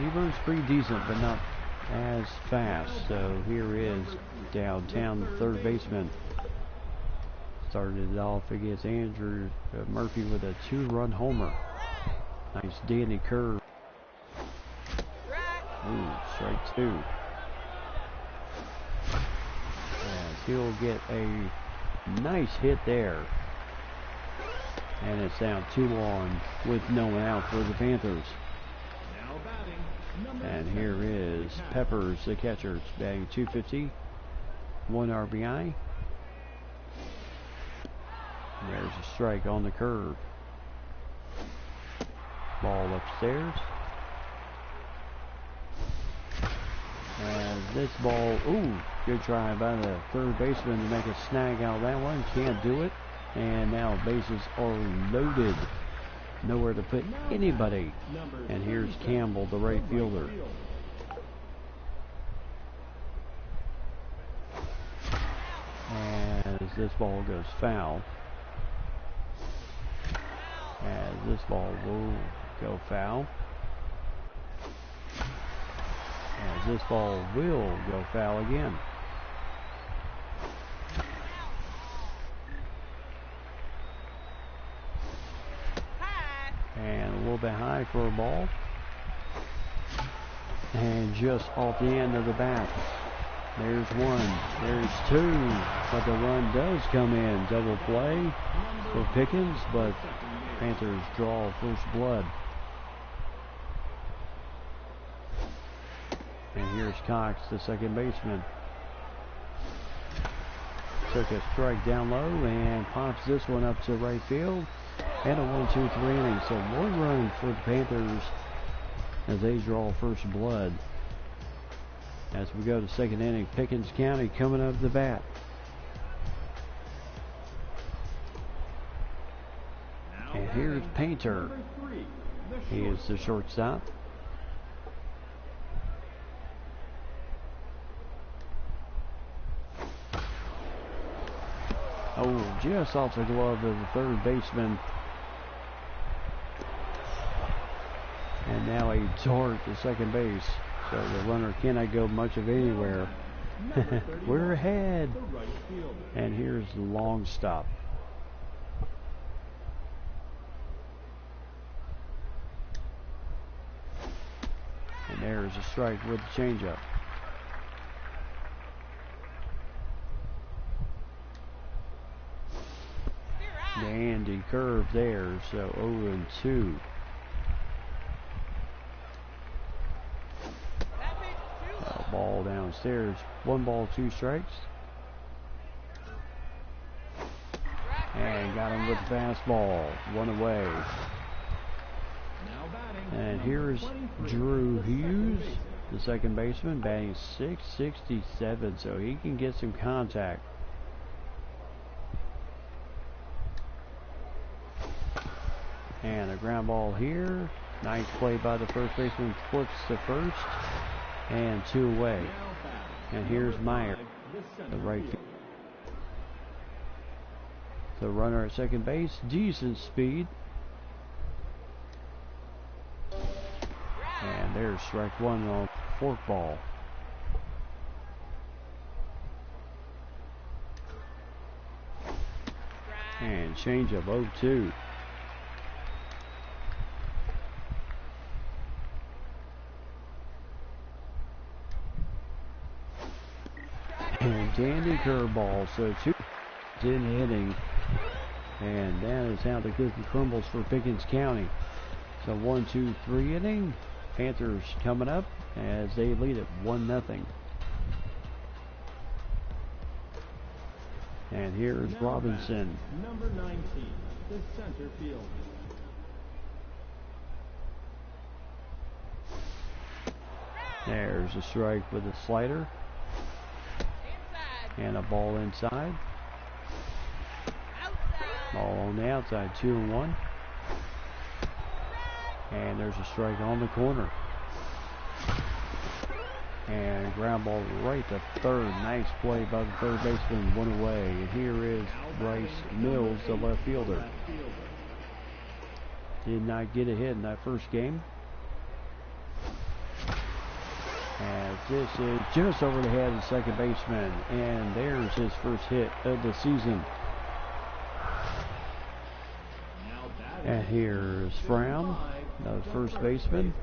[SPEAKER 1] runs pretty decent, but not as fast. So here is downtown, the third baseman. Started it off against Andrew Murphy with a 2-run homer. Nice dandy curve. Ooh, strike 2. As he'll get a nice hit there. And it's down 2-1 with no one out for the Panthers. And here is Peppers, the catcher, batting .250, 1 RBI. And there's a strike on the curve. Ball upstairs. And this ball, ooh, good try by the third baseman to make a snag out of that one. Can't do it. And now bases are loaded. Nowhere to put anybody. And here's Campbell, the right fielder. As this ball goes foul. As this ball will go foul. As this ball will go foul again. And a little bit high for a ball. And just off the end of the bat. There's 1. There's 2. But the run does come in. Double play for Pickens, but Panthers draw first blood. And here's Cox, the second baseman. Took a strike down low and pops this one up to right field. And a 1, 2, 3 inning. So 1 run for the Panthers as they draw first blood. As we go to second inning, Pickens County coming up the bat. And here's Painter. He is the shortstop. Oh, just off the glove of the third baseman. And now a dart to second base. So the runner cannot go much of anywhere. We're ahead. And here's the long stop. And there's a strike with the changeup. Dandy curve there, so 0-2. Ball downstairs. 1 ball, 2 strikes. And got him with the fastball. 1 away. And here's Drew Hughes, the second baseman, batting .667, so he can get some contact. And a ground ball here. Nice play by the first baseman, flips to first, and 2 away. And here's Meyer, the right field. The runner at second base, decent speed. And there's strike 1 on fork ball. And change of 0-2. And dandy curveball, so 2 in hitting. And that is how the cookie crumbles for Pickens County. So 1-2-3 inning. Panthers coming up as they lead it 1-0. And here's Robinson.
[SPEAKER 2] Number 19, the center field.
[SPEAKER 1] There's a strike with a slider. And a ball inside. Ball on the outside, 2-1. And there's a strike on the corner. And ground ball right to third. Nice play by the third baseman, 1 away. And here is Bryce Mills, the left fielder. Did not get a hit in that first game. As this is just over the head of the second baseman. And there's his first hit of the season. And here's Fromm, the first baseman.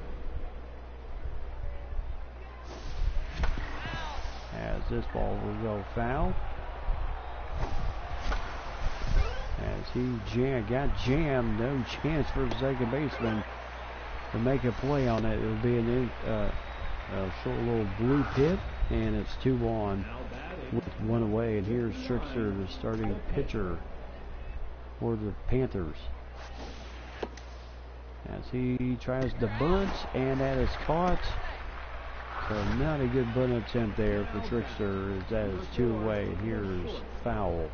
[SPEAKER 1] As this ball will go foul. As he got jammed, no chance for the second baseman to make a play on it. It will be a short little blue pit, and it's 2 on with 1 away. And here's Trickster, the starting pitcher for the Panthers. As he tries to bunt, and that is caught. So not a good bunt attempt there for Trickster. That is 2 away. And here's foul.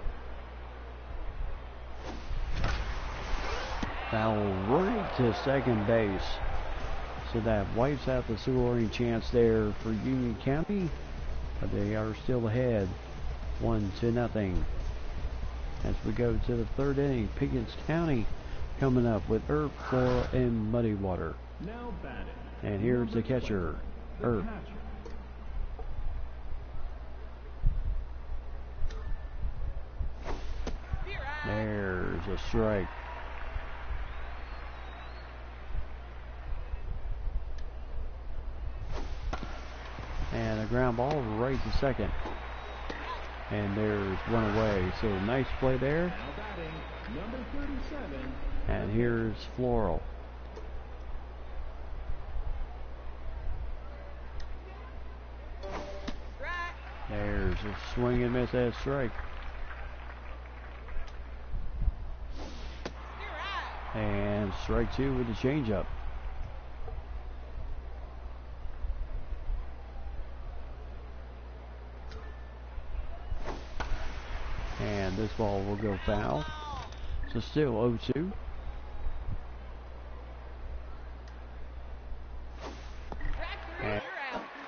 [SPEAKER 1] Foul right to second base. So that wipes out the scoring chance there for Union County. But they are still ahead, 1-0. As we go to the 3rd inning, Pickens County coming up with Earp, Floral, and Muddy Water.
[SPEAKER 2] Now batting.
[SPEAKER 1] And here's the catcher, Earp. There's a strike. And a ground ball right to second. And there's 1 away. So nice play there.
[SPEAKER 2] Now batting, number 37.
[SPEAKER 1] And here's Floral. There's a swing and miss at strike. And strike 2 with the changeup. And this ball will go foul. So still 0-2. And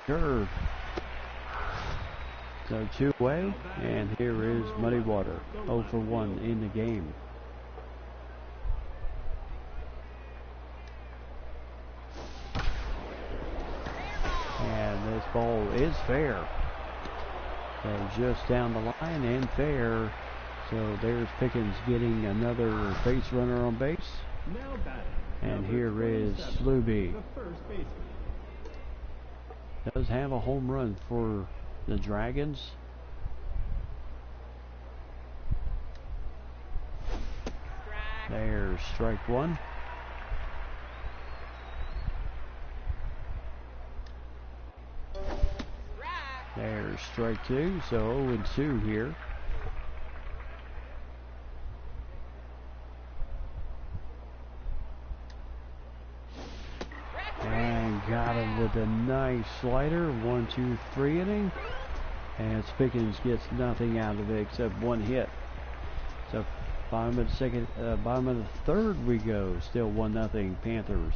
[SPEAKER 1] curve. So 2 away. And here is Muddy Water. 0 for 1 in the game. And this ball is fair. So just down the line and fair. So there's Pickens getting another base runner on base.
[SPEAKER 2] Now batting.
[SPEAKER 1] And here is Sluby.
[SPEAKER 2] The first baseman.
[SPEAKER 1] Does have a home run for the Dragons. There's strike one. There's strike two, so 0-2 here. And got him with a nice slider. 1-2-3 inning. And Pickens gets nothing out of it except one hit. So bottom of the third we go. Still 1-0 Panthers.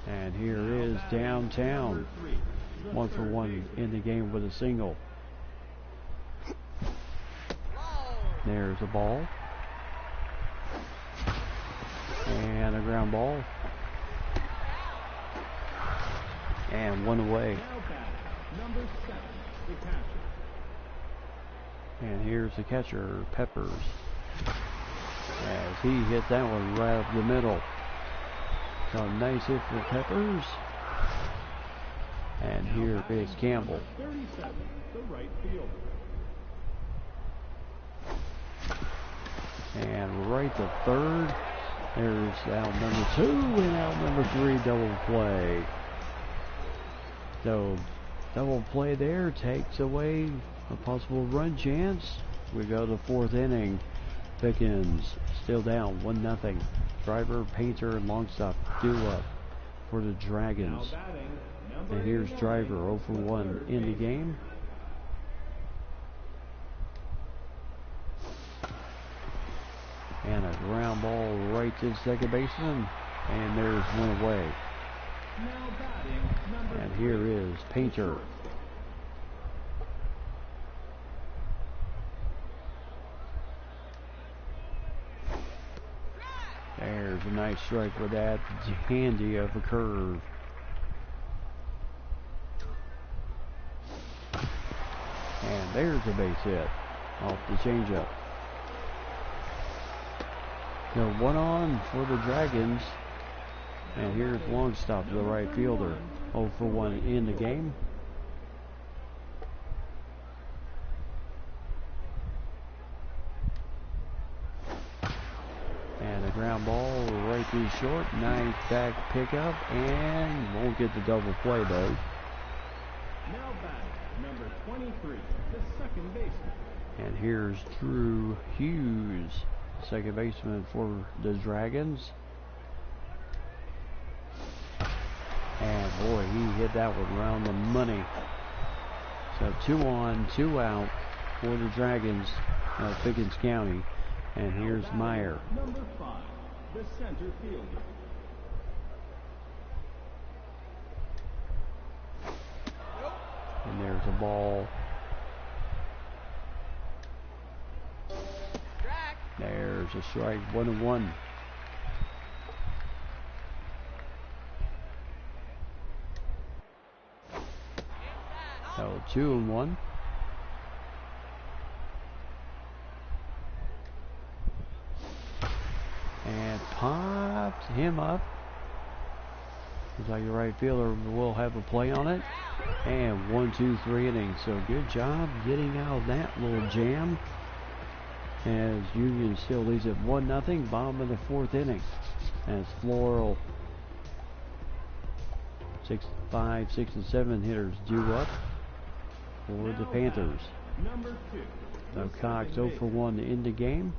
[SPEAKER 1] And here is downtown. 1-for-1 in the game with a single. There's a ball. And a ground ball. And one away.
[SPEAKER 2] Number 7, the catcher.
[SPEAKER 1] And here's the catcher, Peppers. As he hit that one right up the middle. So nice hit for Peppers. And here is Campbell.
[SPEAKER 2] 37, the right fielder.
[SPEAKER 1] And right to third. There's out number 2 and out number 3 double play. So double play there takes away a possible run chance. We go to 4th inning. Pickens still down 1-0. Driver, Painter, and Longstop do up for the Dragons. And here's Driver 0-for-1 in the game. And a ground ball right to second baseman. And there's one away. And here is Painter. There's a nice strike with that handy of a curve. And there's a base hit off the changeup. So 1 on for the Dragons. And here's Longstop, the right fielder. 0-for-1 in the game. And a ground ball right through short. Nice back pickup. And won't get the double play though.
[SPEAKER 2] Now batting, number 23, the second baseman.
[SPEAKER 1] And here's Drew Hughes, second baseman for the Dragons. And boy, he hit that one around the money. So 2 on, 2 out for the Dragons of Pickens County. And here's Meyer.
[SPEAKER 2] Number 5, the center fielder.
[SPEAKER 1] And there's a ball. There's a strike, 1-1. So 2-1. And popped him up. Looks like the right fielder will have a play on it. And 1-2-3 innings. So good job getting out of that little jam. As Union still leads at 1-0. Bottom of the 4th inning. As Floral 5, 6, and 7 hitters due up for the Panthers.
[SPEAKER 2] Number 2.
[SPEAKER 1] So Cox 0-for-1 in the game.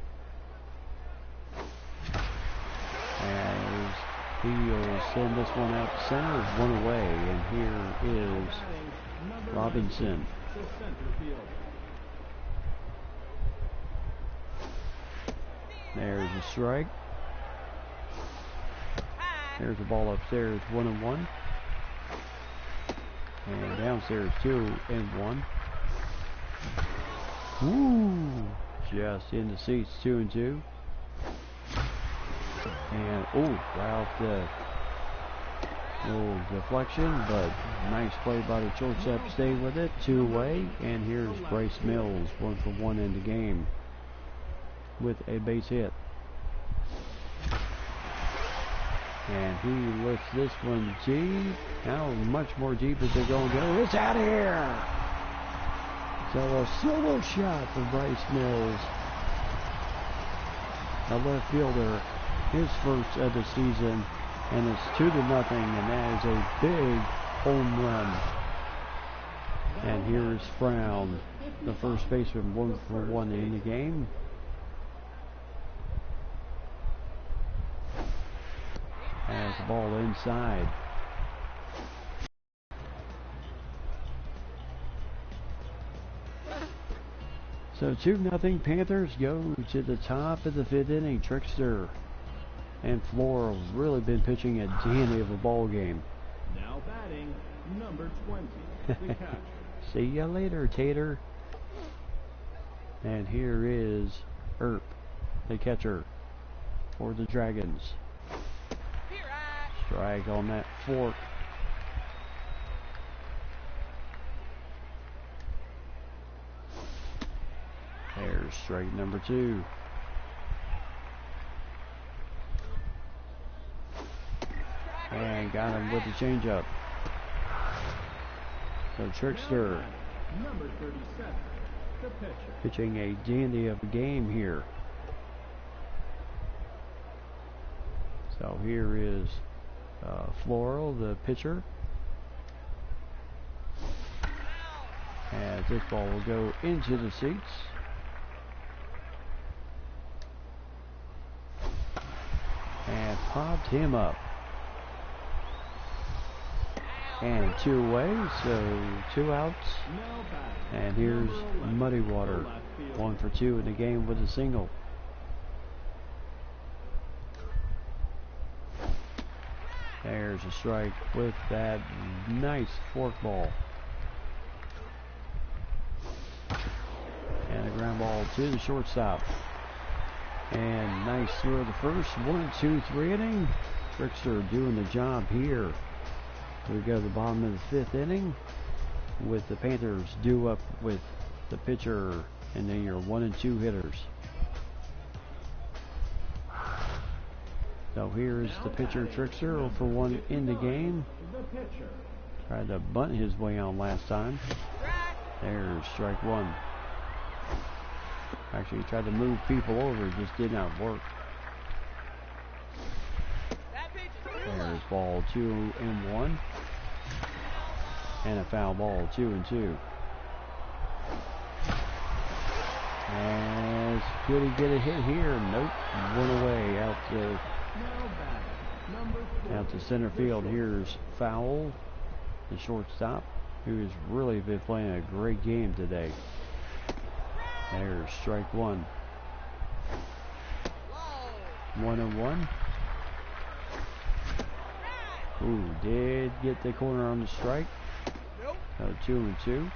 [SPEAKER 1] As he'll send this one out to center, 1 away, and here is Robinson.
[SPEAKER 2] The center fielder.
[SPEAKER 1] There's a strike. There's the ball upstairs, 1-1. And downstairs, 2-1. Woo! Just in the seats, 2-2. And right off the little deflection, but nice play by the shortstop. Stay with it, 2 away. And here's Bryce Mills, 1-for-1 in the game with a base hit. And he lifts this one deep. How much more deep is it going to go? It's out of here! So a solo shot for Bryce Mills, a left fielder, his first of the season, and it's 2-0, and that is a big home run. And here's Brown, the first baseman, 1-for-1 in the game. Has the ball inside. So 2-0 Panthers go to the top of the 5th inning. Trickster and Floral really been pitching a dandy of a ball game.
[SPEAKER 2] Now batting, number 20, the catcher.
[SPEAKER 1] See ya later, Tater. And here is Earp, the catcher for the Dragons. Strike on that fork. There's strike number 2. And got him with the changeup. So Trickster
[SPEAKER 2] Number 37, the pitcher.
[SPEAKER 1] pitching a dandy of a game here. So here is Floral, the pitcher. As this ball will go into the seats. And popped him up. And 2 away, so 2 outs. And here's Muddy Water, 1 for 2 in the game with a single. There's a strike with that nice fork ball. And a ground ball to the shortstop. And nice throw of the first. 1, 2, 3 inning. Trickster doing the job here. We go to the bottom of the 5th inning with the Panthers due up with the pitcher, and then your 1 and 2 hitters. So here's the pitcher, Trickster, 0 for 1 in the game. Tried to bunt his way on last time. There's strike 1. Actually, he tried to move people over, it just did not work. There's ball 2 and 1. And a foul ball, 2 and 2. And could he get a hit here? Nope. 1 away out to center field. Here's Foul, the shortstop, who has really been playing a great game today. There's strike 1. 1 and 1. Ooh, did get the corner on the strike. So 2 and 2.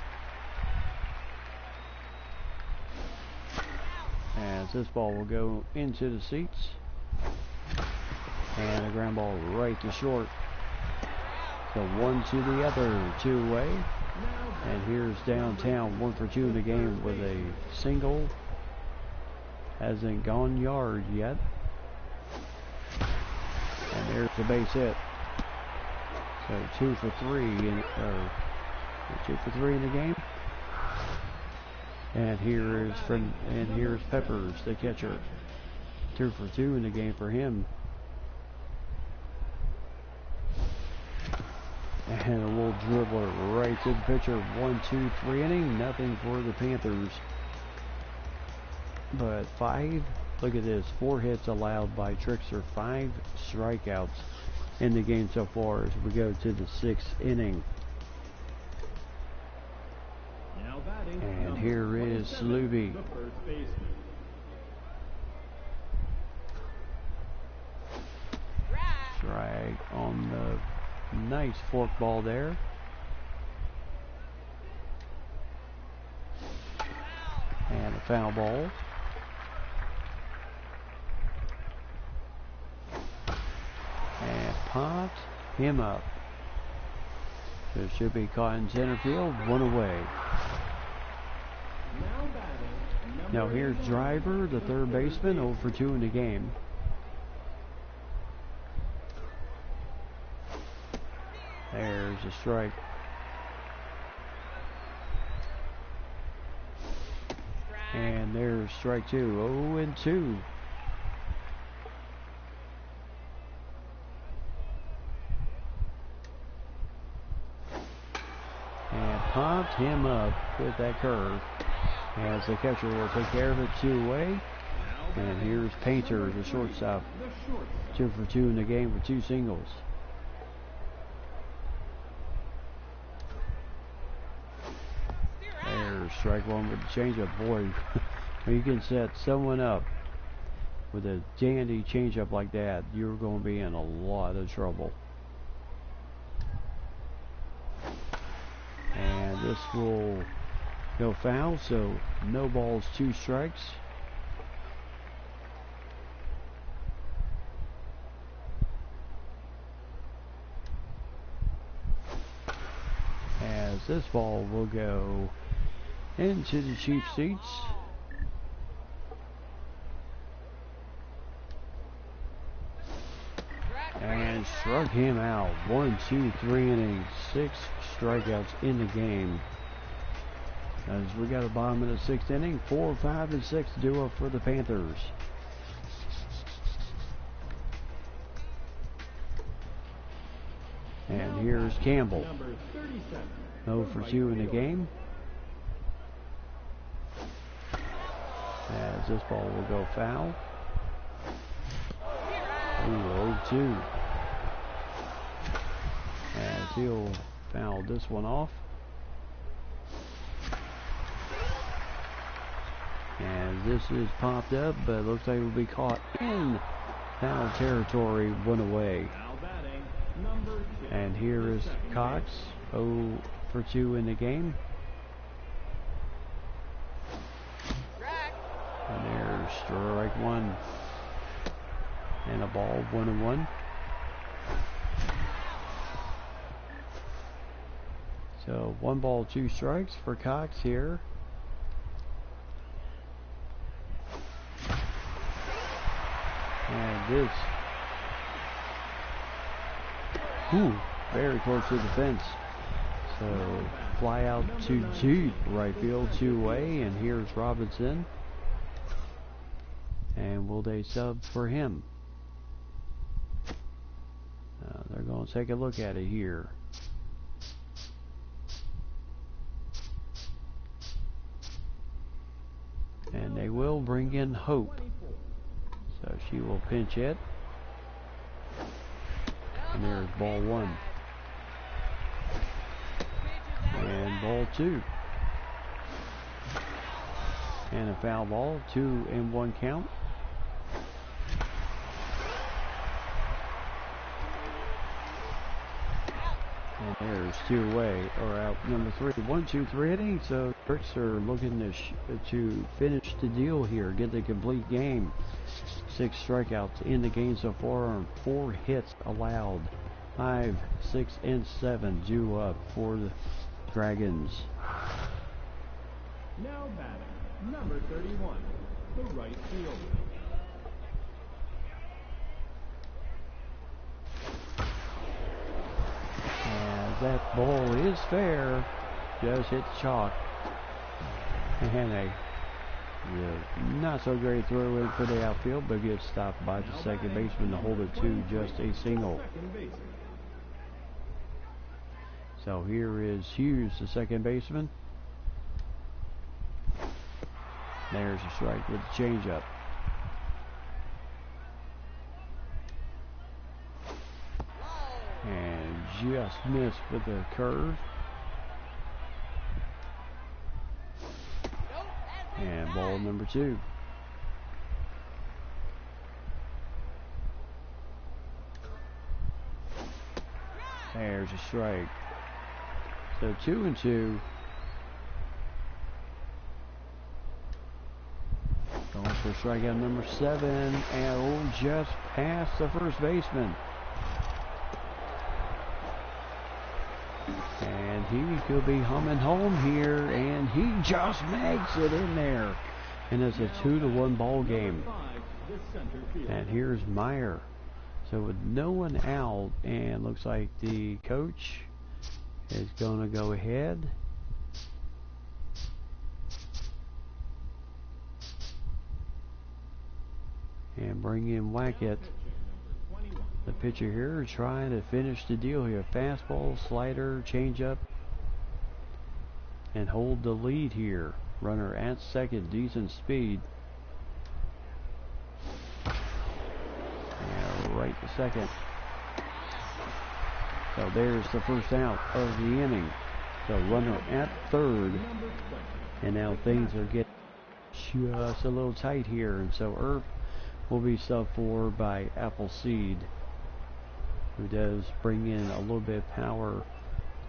[SPEAKER 1] As this ball will go into the seats. And a ground ball right to short. So 1 to the other, 2 away. And here's Downtown, 1 for 2 in the game with a single. Hasn't gone yard yet. And there's the base hit. So 2 for 3 in 2 for 3 in the game. And here's Peppers, the catcher. 2 for 2 in the game for him. And a little dribbler right to the pitcher. 1, 2, 3 inning. Nothing for the Panthers. But 5, look at this. 4 hits allowed by Trickster. 5 strikeouts in the game so far as we go to the 6th inning. And here is Sluby. Strike on the nice fork ball there. And a foul ball. And popped him up. It should be caught in center field, 1 away. Now here's Driver, the third baseman, 0 for 2 in the game. There's a strike. there's strike two. 0-2. And popped him up with that curve. As the catcher will take care of it 2-away. And here's Painter, the shortstop. 2 for 2 in the game with 2 singles. There's strike one with the changeup. Boy, when you can set someone up with a dandy changeup like that, you're going to be in a lot of trouble. And this will go foul, so no balls, 2 strikes. As this ball will go into the cheap seats. And struck him out. 1, 2, 3 innings, 6 strikeouts in the game. As we got a bottom of the 6th inning, 4, 5, and 6 duo for the Panthers. And here's Campbell. 0 for 2 in the game. As this ball will go foul. 0-2. As he'll foul this one off. And this is popped up, but it looks like it will be caught in foul territory, 1 away. And here is Cox, 0 for 2 in the game. And there's strike 1. And a ball, 1-1. So 1 ball, 2 strikes for Cox here. And this, very close to the fence. So fly out to deep right field, 2-away, and here's Robinson. And will they sub for him? They're going to take a look at it here. And they will bring in Hope. So she will pinch hit. And there's ball 1. And ball 2. And a foul ball, 2-1 count. And there's 2 away, or out number 3. 1, 2, 3 innings. So Turks are looking to finish the deal here, get the complete game. 6 strikeouts in the game so far, 4 hits allowed. 5, 6, and 7 due up for the Dragons.
[SPEAKER 2] Now batting, number 31, the right fielder.
[SPEAKER 1] And that ball is fair. Just hit the chalk. And a not so great throw in for the outfield, but gets stopped by the second baseman to hold it to just a single. So here is Hughes, the second baseman. There's a strike with the changeup. And just missed with the curve. And ball number 2. There's a strike. So 2-2. Going for strikeout number 7. And just past the first baseman. And he could be humming home here, and he just makes it in there. And it's a 2-1 ball game. And here's Meyer. So with no one out, and looks like the coach is going to go ahead and bring in Wackett. The pitcher here trying to finish the deal here. Fastball, slider, changeup, and hold the lead here. Runner at second, decent speed. And right to second. So there's the first out of the inning. So runner at third. And now things are getting just a little tight here. And so Earp will be subbed for by Appleseed, who does bring in a little bit of power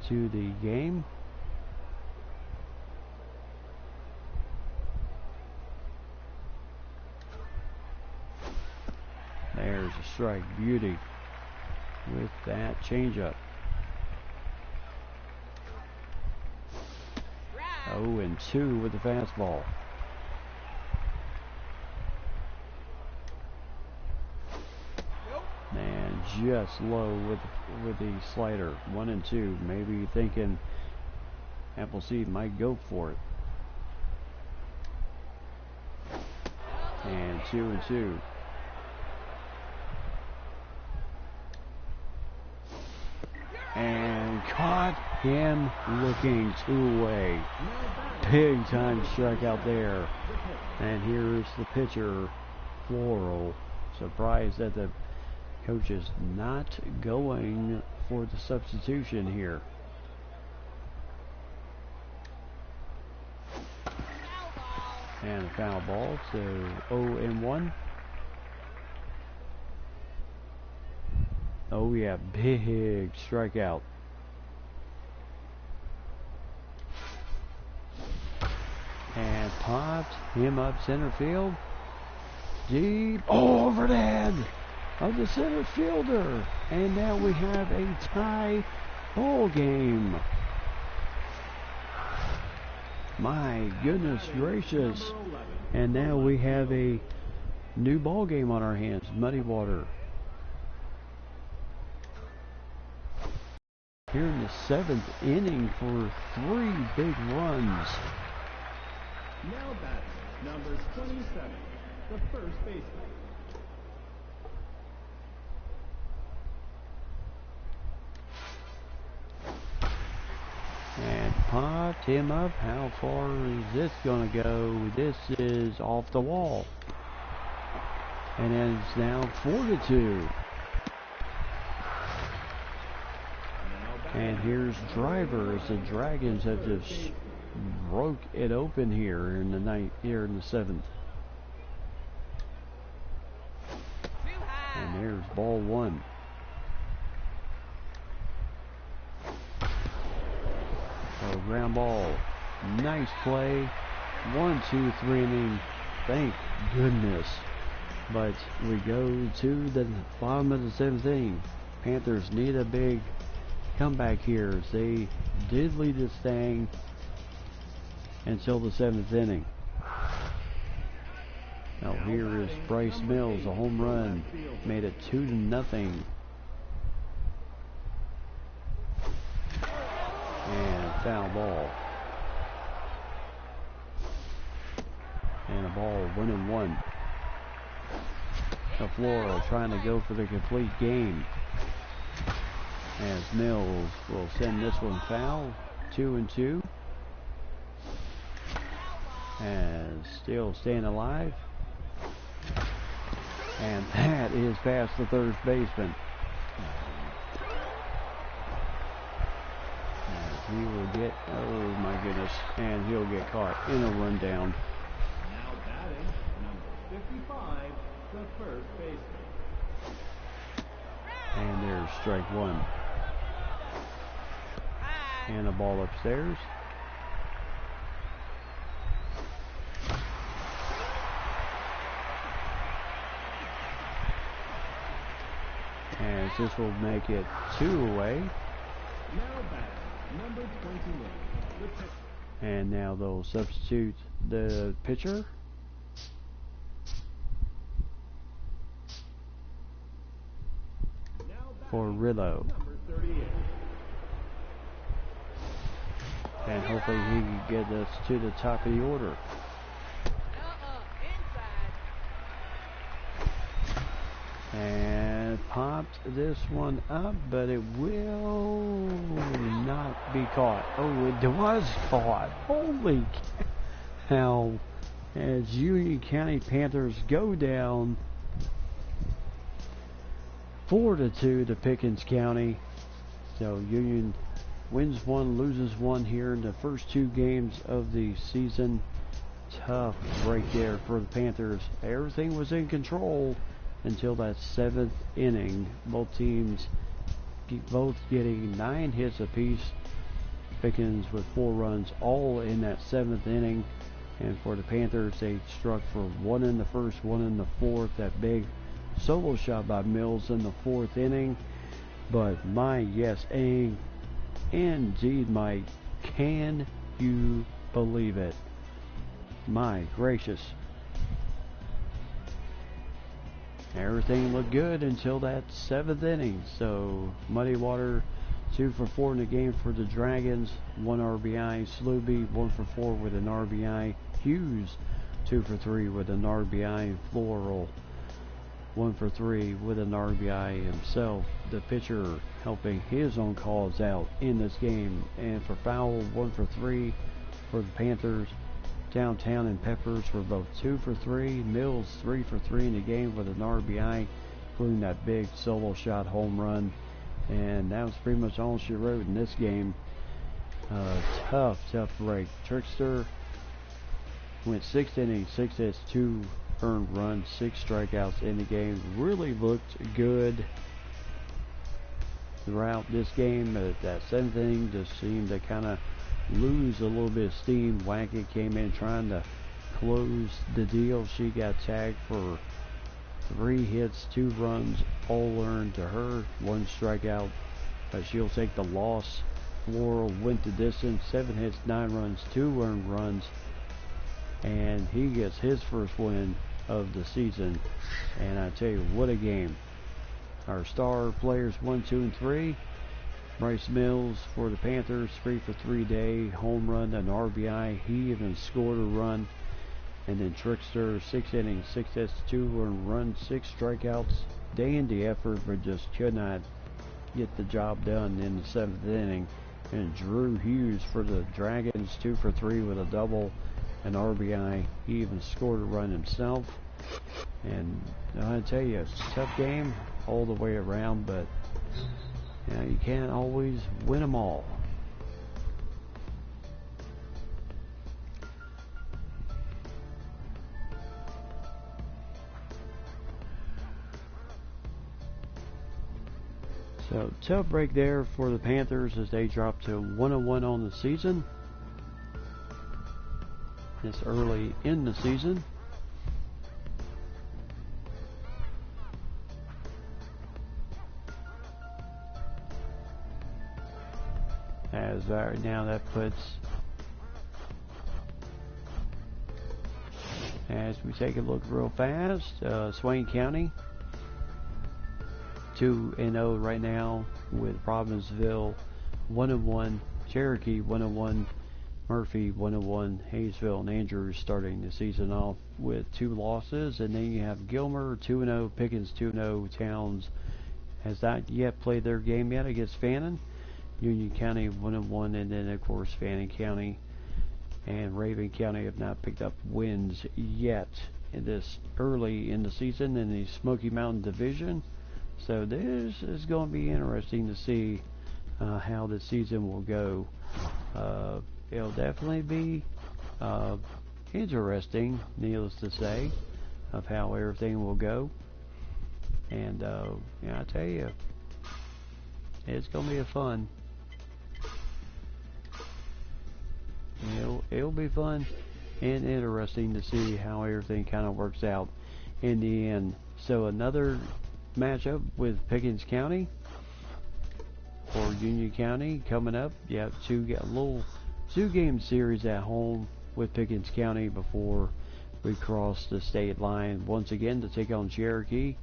[SPEAKER 1] to the game. There's a strike, beauty with that changeup. 0-2 with the fastball. And just low with the slider. 1-2. Maybe thinking Appleseed might go for it. And 2-2. And caught him looking two-way. Big time strikeout there. And here's the pitcher, Floral. Surprised that the coach is not going for the substitution here. And a foul ball, so 0-1. Oh yeah, big strikeout. And popped him up center field. Deep over the head of the center fielder. And now we have a tie ball game. My goodness gracious. And now we have a new ball game on our hands. Muddy Water. Here in the 7th inning for 3 big runs.
[SPEAKER 2] Now batting, number 27, the first baseman.
[SPEAKER 1] And popped him up. How far is this going to go? This is off the wall. And it's now 4-2. And here's Driver as the Dragons have just broke it open here in the 7th. And there's ball 1. So ground ball. Nice play. 1-2-3 inning. Thank goodness. But we go to the bottom of the 7th inning. Panthers need a big comeback here as they did lead this thing until the 7th inning. Now here is Bryce Mills, a home run, made it 2-0. And foul ball. And a ball 1-1. The Flora trying to go for the complete game. As Mills will send this one foul. 2-2. And still staying alive. And that is past the third baseman. And he will get, oh my goodness, and he'll get caught in a rundown.
[SPEAKER 2] Now batting, number 55, the first baseman.
[SPEAKER 1] And there's strike 1. And a ball upstairs. And this will make it 2 away.
[SPEAKER 2] Now batting, number 28, the pitcher.
[SPEAKER 1] And now they'll substitute the pitcher. For Rillo.
[SPEAKER 2] Number 38.
[SPEAKER 1] And hopefully he can get us to the top of the order. this one up, but it will not be caught. Oh, it was caught. Holy cow. As Union County Panthers go down 4-2 to Pickens County. So Union wins one, loses one here in the first two games of the season. Tough break there for the Panthers. Everything was in control until that seventh inning. Both teams both getting 9 hits apiece. Pickens with 4 runs, all in that seventh inning. And for the Panthers, they struck for 1 in the first, 1 in the fourth. That big solo shot by Mills in the 4th inning. But indeed, Mike, can you believe it? My gracious. Everything looked good until that 7th inning. So Muddy Water 2 for 4 in the game for the Dragons. 1 RBI. Sluby 1 for 4 with an RBI. Hughes 2 for 3 with an RBI. Floral 1 for 3 with an RBI himself. The pitcher helping his own cause out in this game. And for Fowl 1 for 3 for the Panthers. Downtown and Peppers were both 2 for 3. Mills 3 for 3 in the game with an RBI, including that big solo shot home run. And that was pretty much all she wrote in this game. Tough break. Trickster went 6 innings, 6 hits, 2 earned runs, 6 strikeouts in the game. Really looked good throughout this game. That 7th inning just seemed to kind of lose a little bit of steam. Wackett came in trying to close the deal. She got tagged for 3 hits, 2 runs, all earned to her, 1 strikeout, but she'll take the loss. Floral went the distance, 7 hits, 9 runs, 2 earned runs, and he gets his first win of the season. And I tell you, what a game. Our star players 1, 2, and 3. Bryce Mills for the Panthers, 3 for 3 day, home run, an RBI. He even scored a run. And then Trickster, 6 innings, 6 hits, 2 earned runs, 6 strikeouts. Dandy effort, but just could not get the job done in the 7th inning. And Drew Hughes for the Dragons, 2 for 3 with a double, an RBI. He even scored a run himself. And I tell you, it's a tough game all the way around, but you can't always win them all. So tough break there for the Panthers as they drop to 1-1 on the season. This early in the season. As right now that puts, as we take a look real fast, Swain County 2-0 right now with Robbinsville 1-1, Cherokee 1-1, Murphy 1-1, Hayesville and Andrews starting the season off with 2 losses, and then you have Gilmer 2-0, Pickens 2-0, Towns has not yet played their game yet against Fannin. Union County 1-1, and then of course Fannin County and Raven County have not picked up wins yet in this early in the season in the Smoky Mountain Division. So this is going to be interesting to see how the season will go. It'll definitely be interesting, needless to say, of how everything will go. And I tell you, it's going to be fun. It'll be fun and interesting to see how everything kind of works out in the end. So another matchup with Pickens County or Union County coming up. You have a little 2-game series at home with Pickens County before we cross the state line once again to take on Cherokee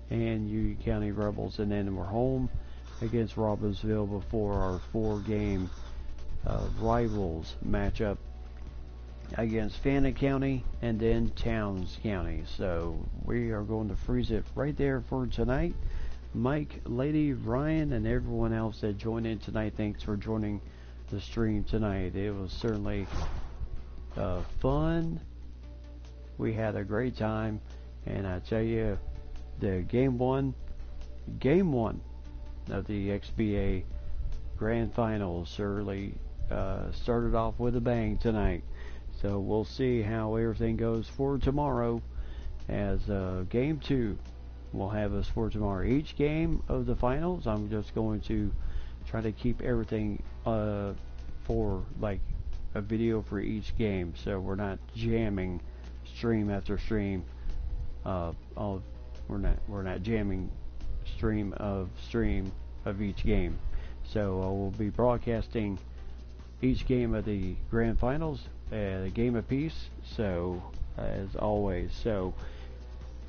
[SPEAKER 1] and Union County Rebels, and then we're home against Robbinsville before our 4-game rivals matchup against Fannin County and then Towns County. So we are going to freeze it right there for tonight. Mike, Lady, Ryan, and everyone else that joined in tonight. Thanks for joining the stream tonight. It was certainly fun. We had a great time, and I tell you, the game one of the XBA Grand Finals certainly started off with a bang tonight. So we'll see how everything goes for tomorrow, as game 2 will have us for tomorrow. Each game of the finals, I'm just going to try to keep everything for like a video for each game, so we're not jamming stream after stream. We're not jamming stream of each game. So we'll be broadcasting each game of the grand finals, a game apiece. So as always, so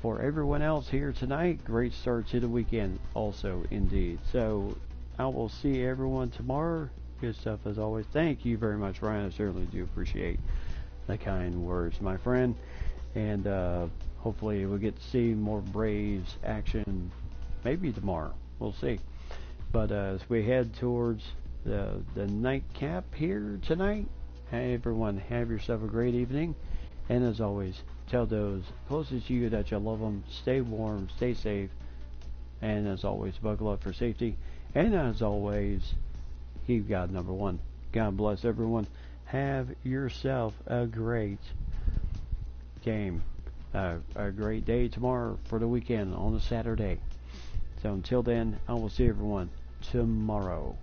[SPEAKER 1] for everyone else here tonight, great start to the weekend also indeed. So I will see everyone tomorrow. Good stuff as always. Thank you very much, Ryan. I certainly do appreciate the kind words, my friend. And hopefully we'll get to see more Braves action maybe tomorrow. We'll see. But as we head towards the nightcap here tonight, hey, everyone, have yourself a great evening. And as always, tell those closest to you that you love them. Stay warm, stay safe, and as always, buckle up for safety. And as always, keep God number one. God bless everyone. Have yourself a great game, a great day tomorrow for the weekend on a Saturday. So until then, I will see everyone tomorrow.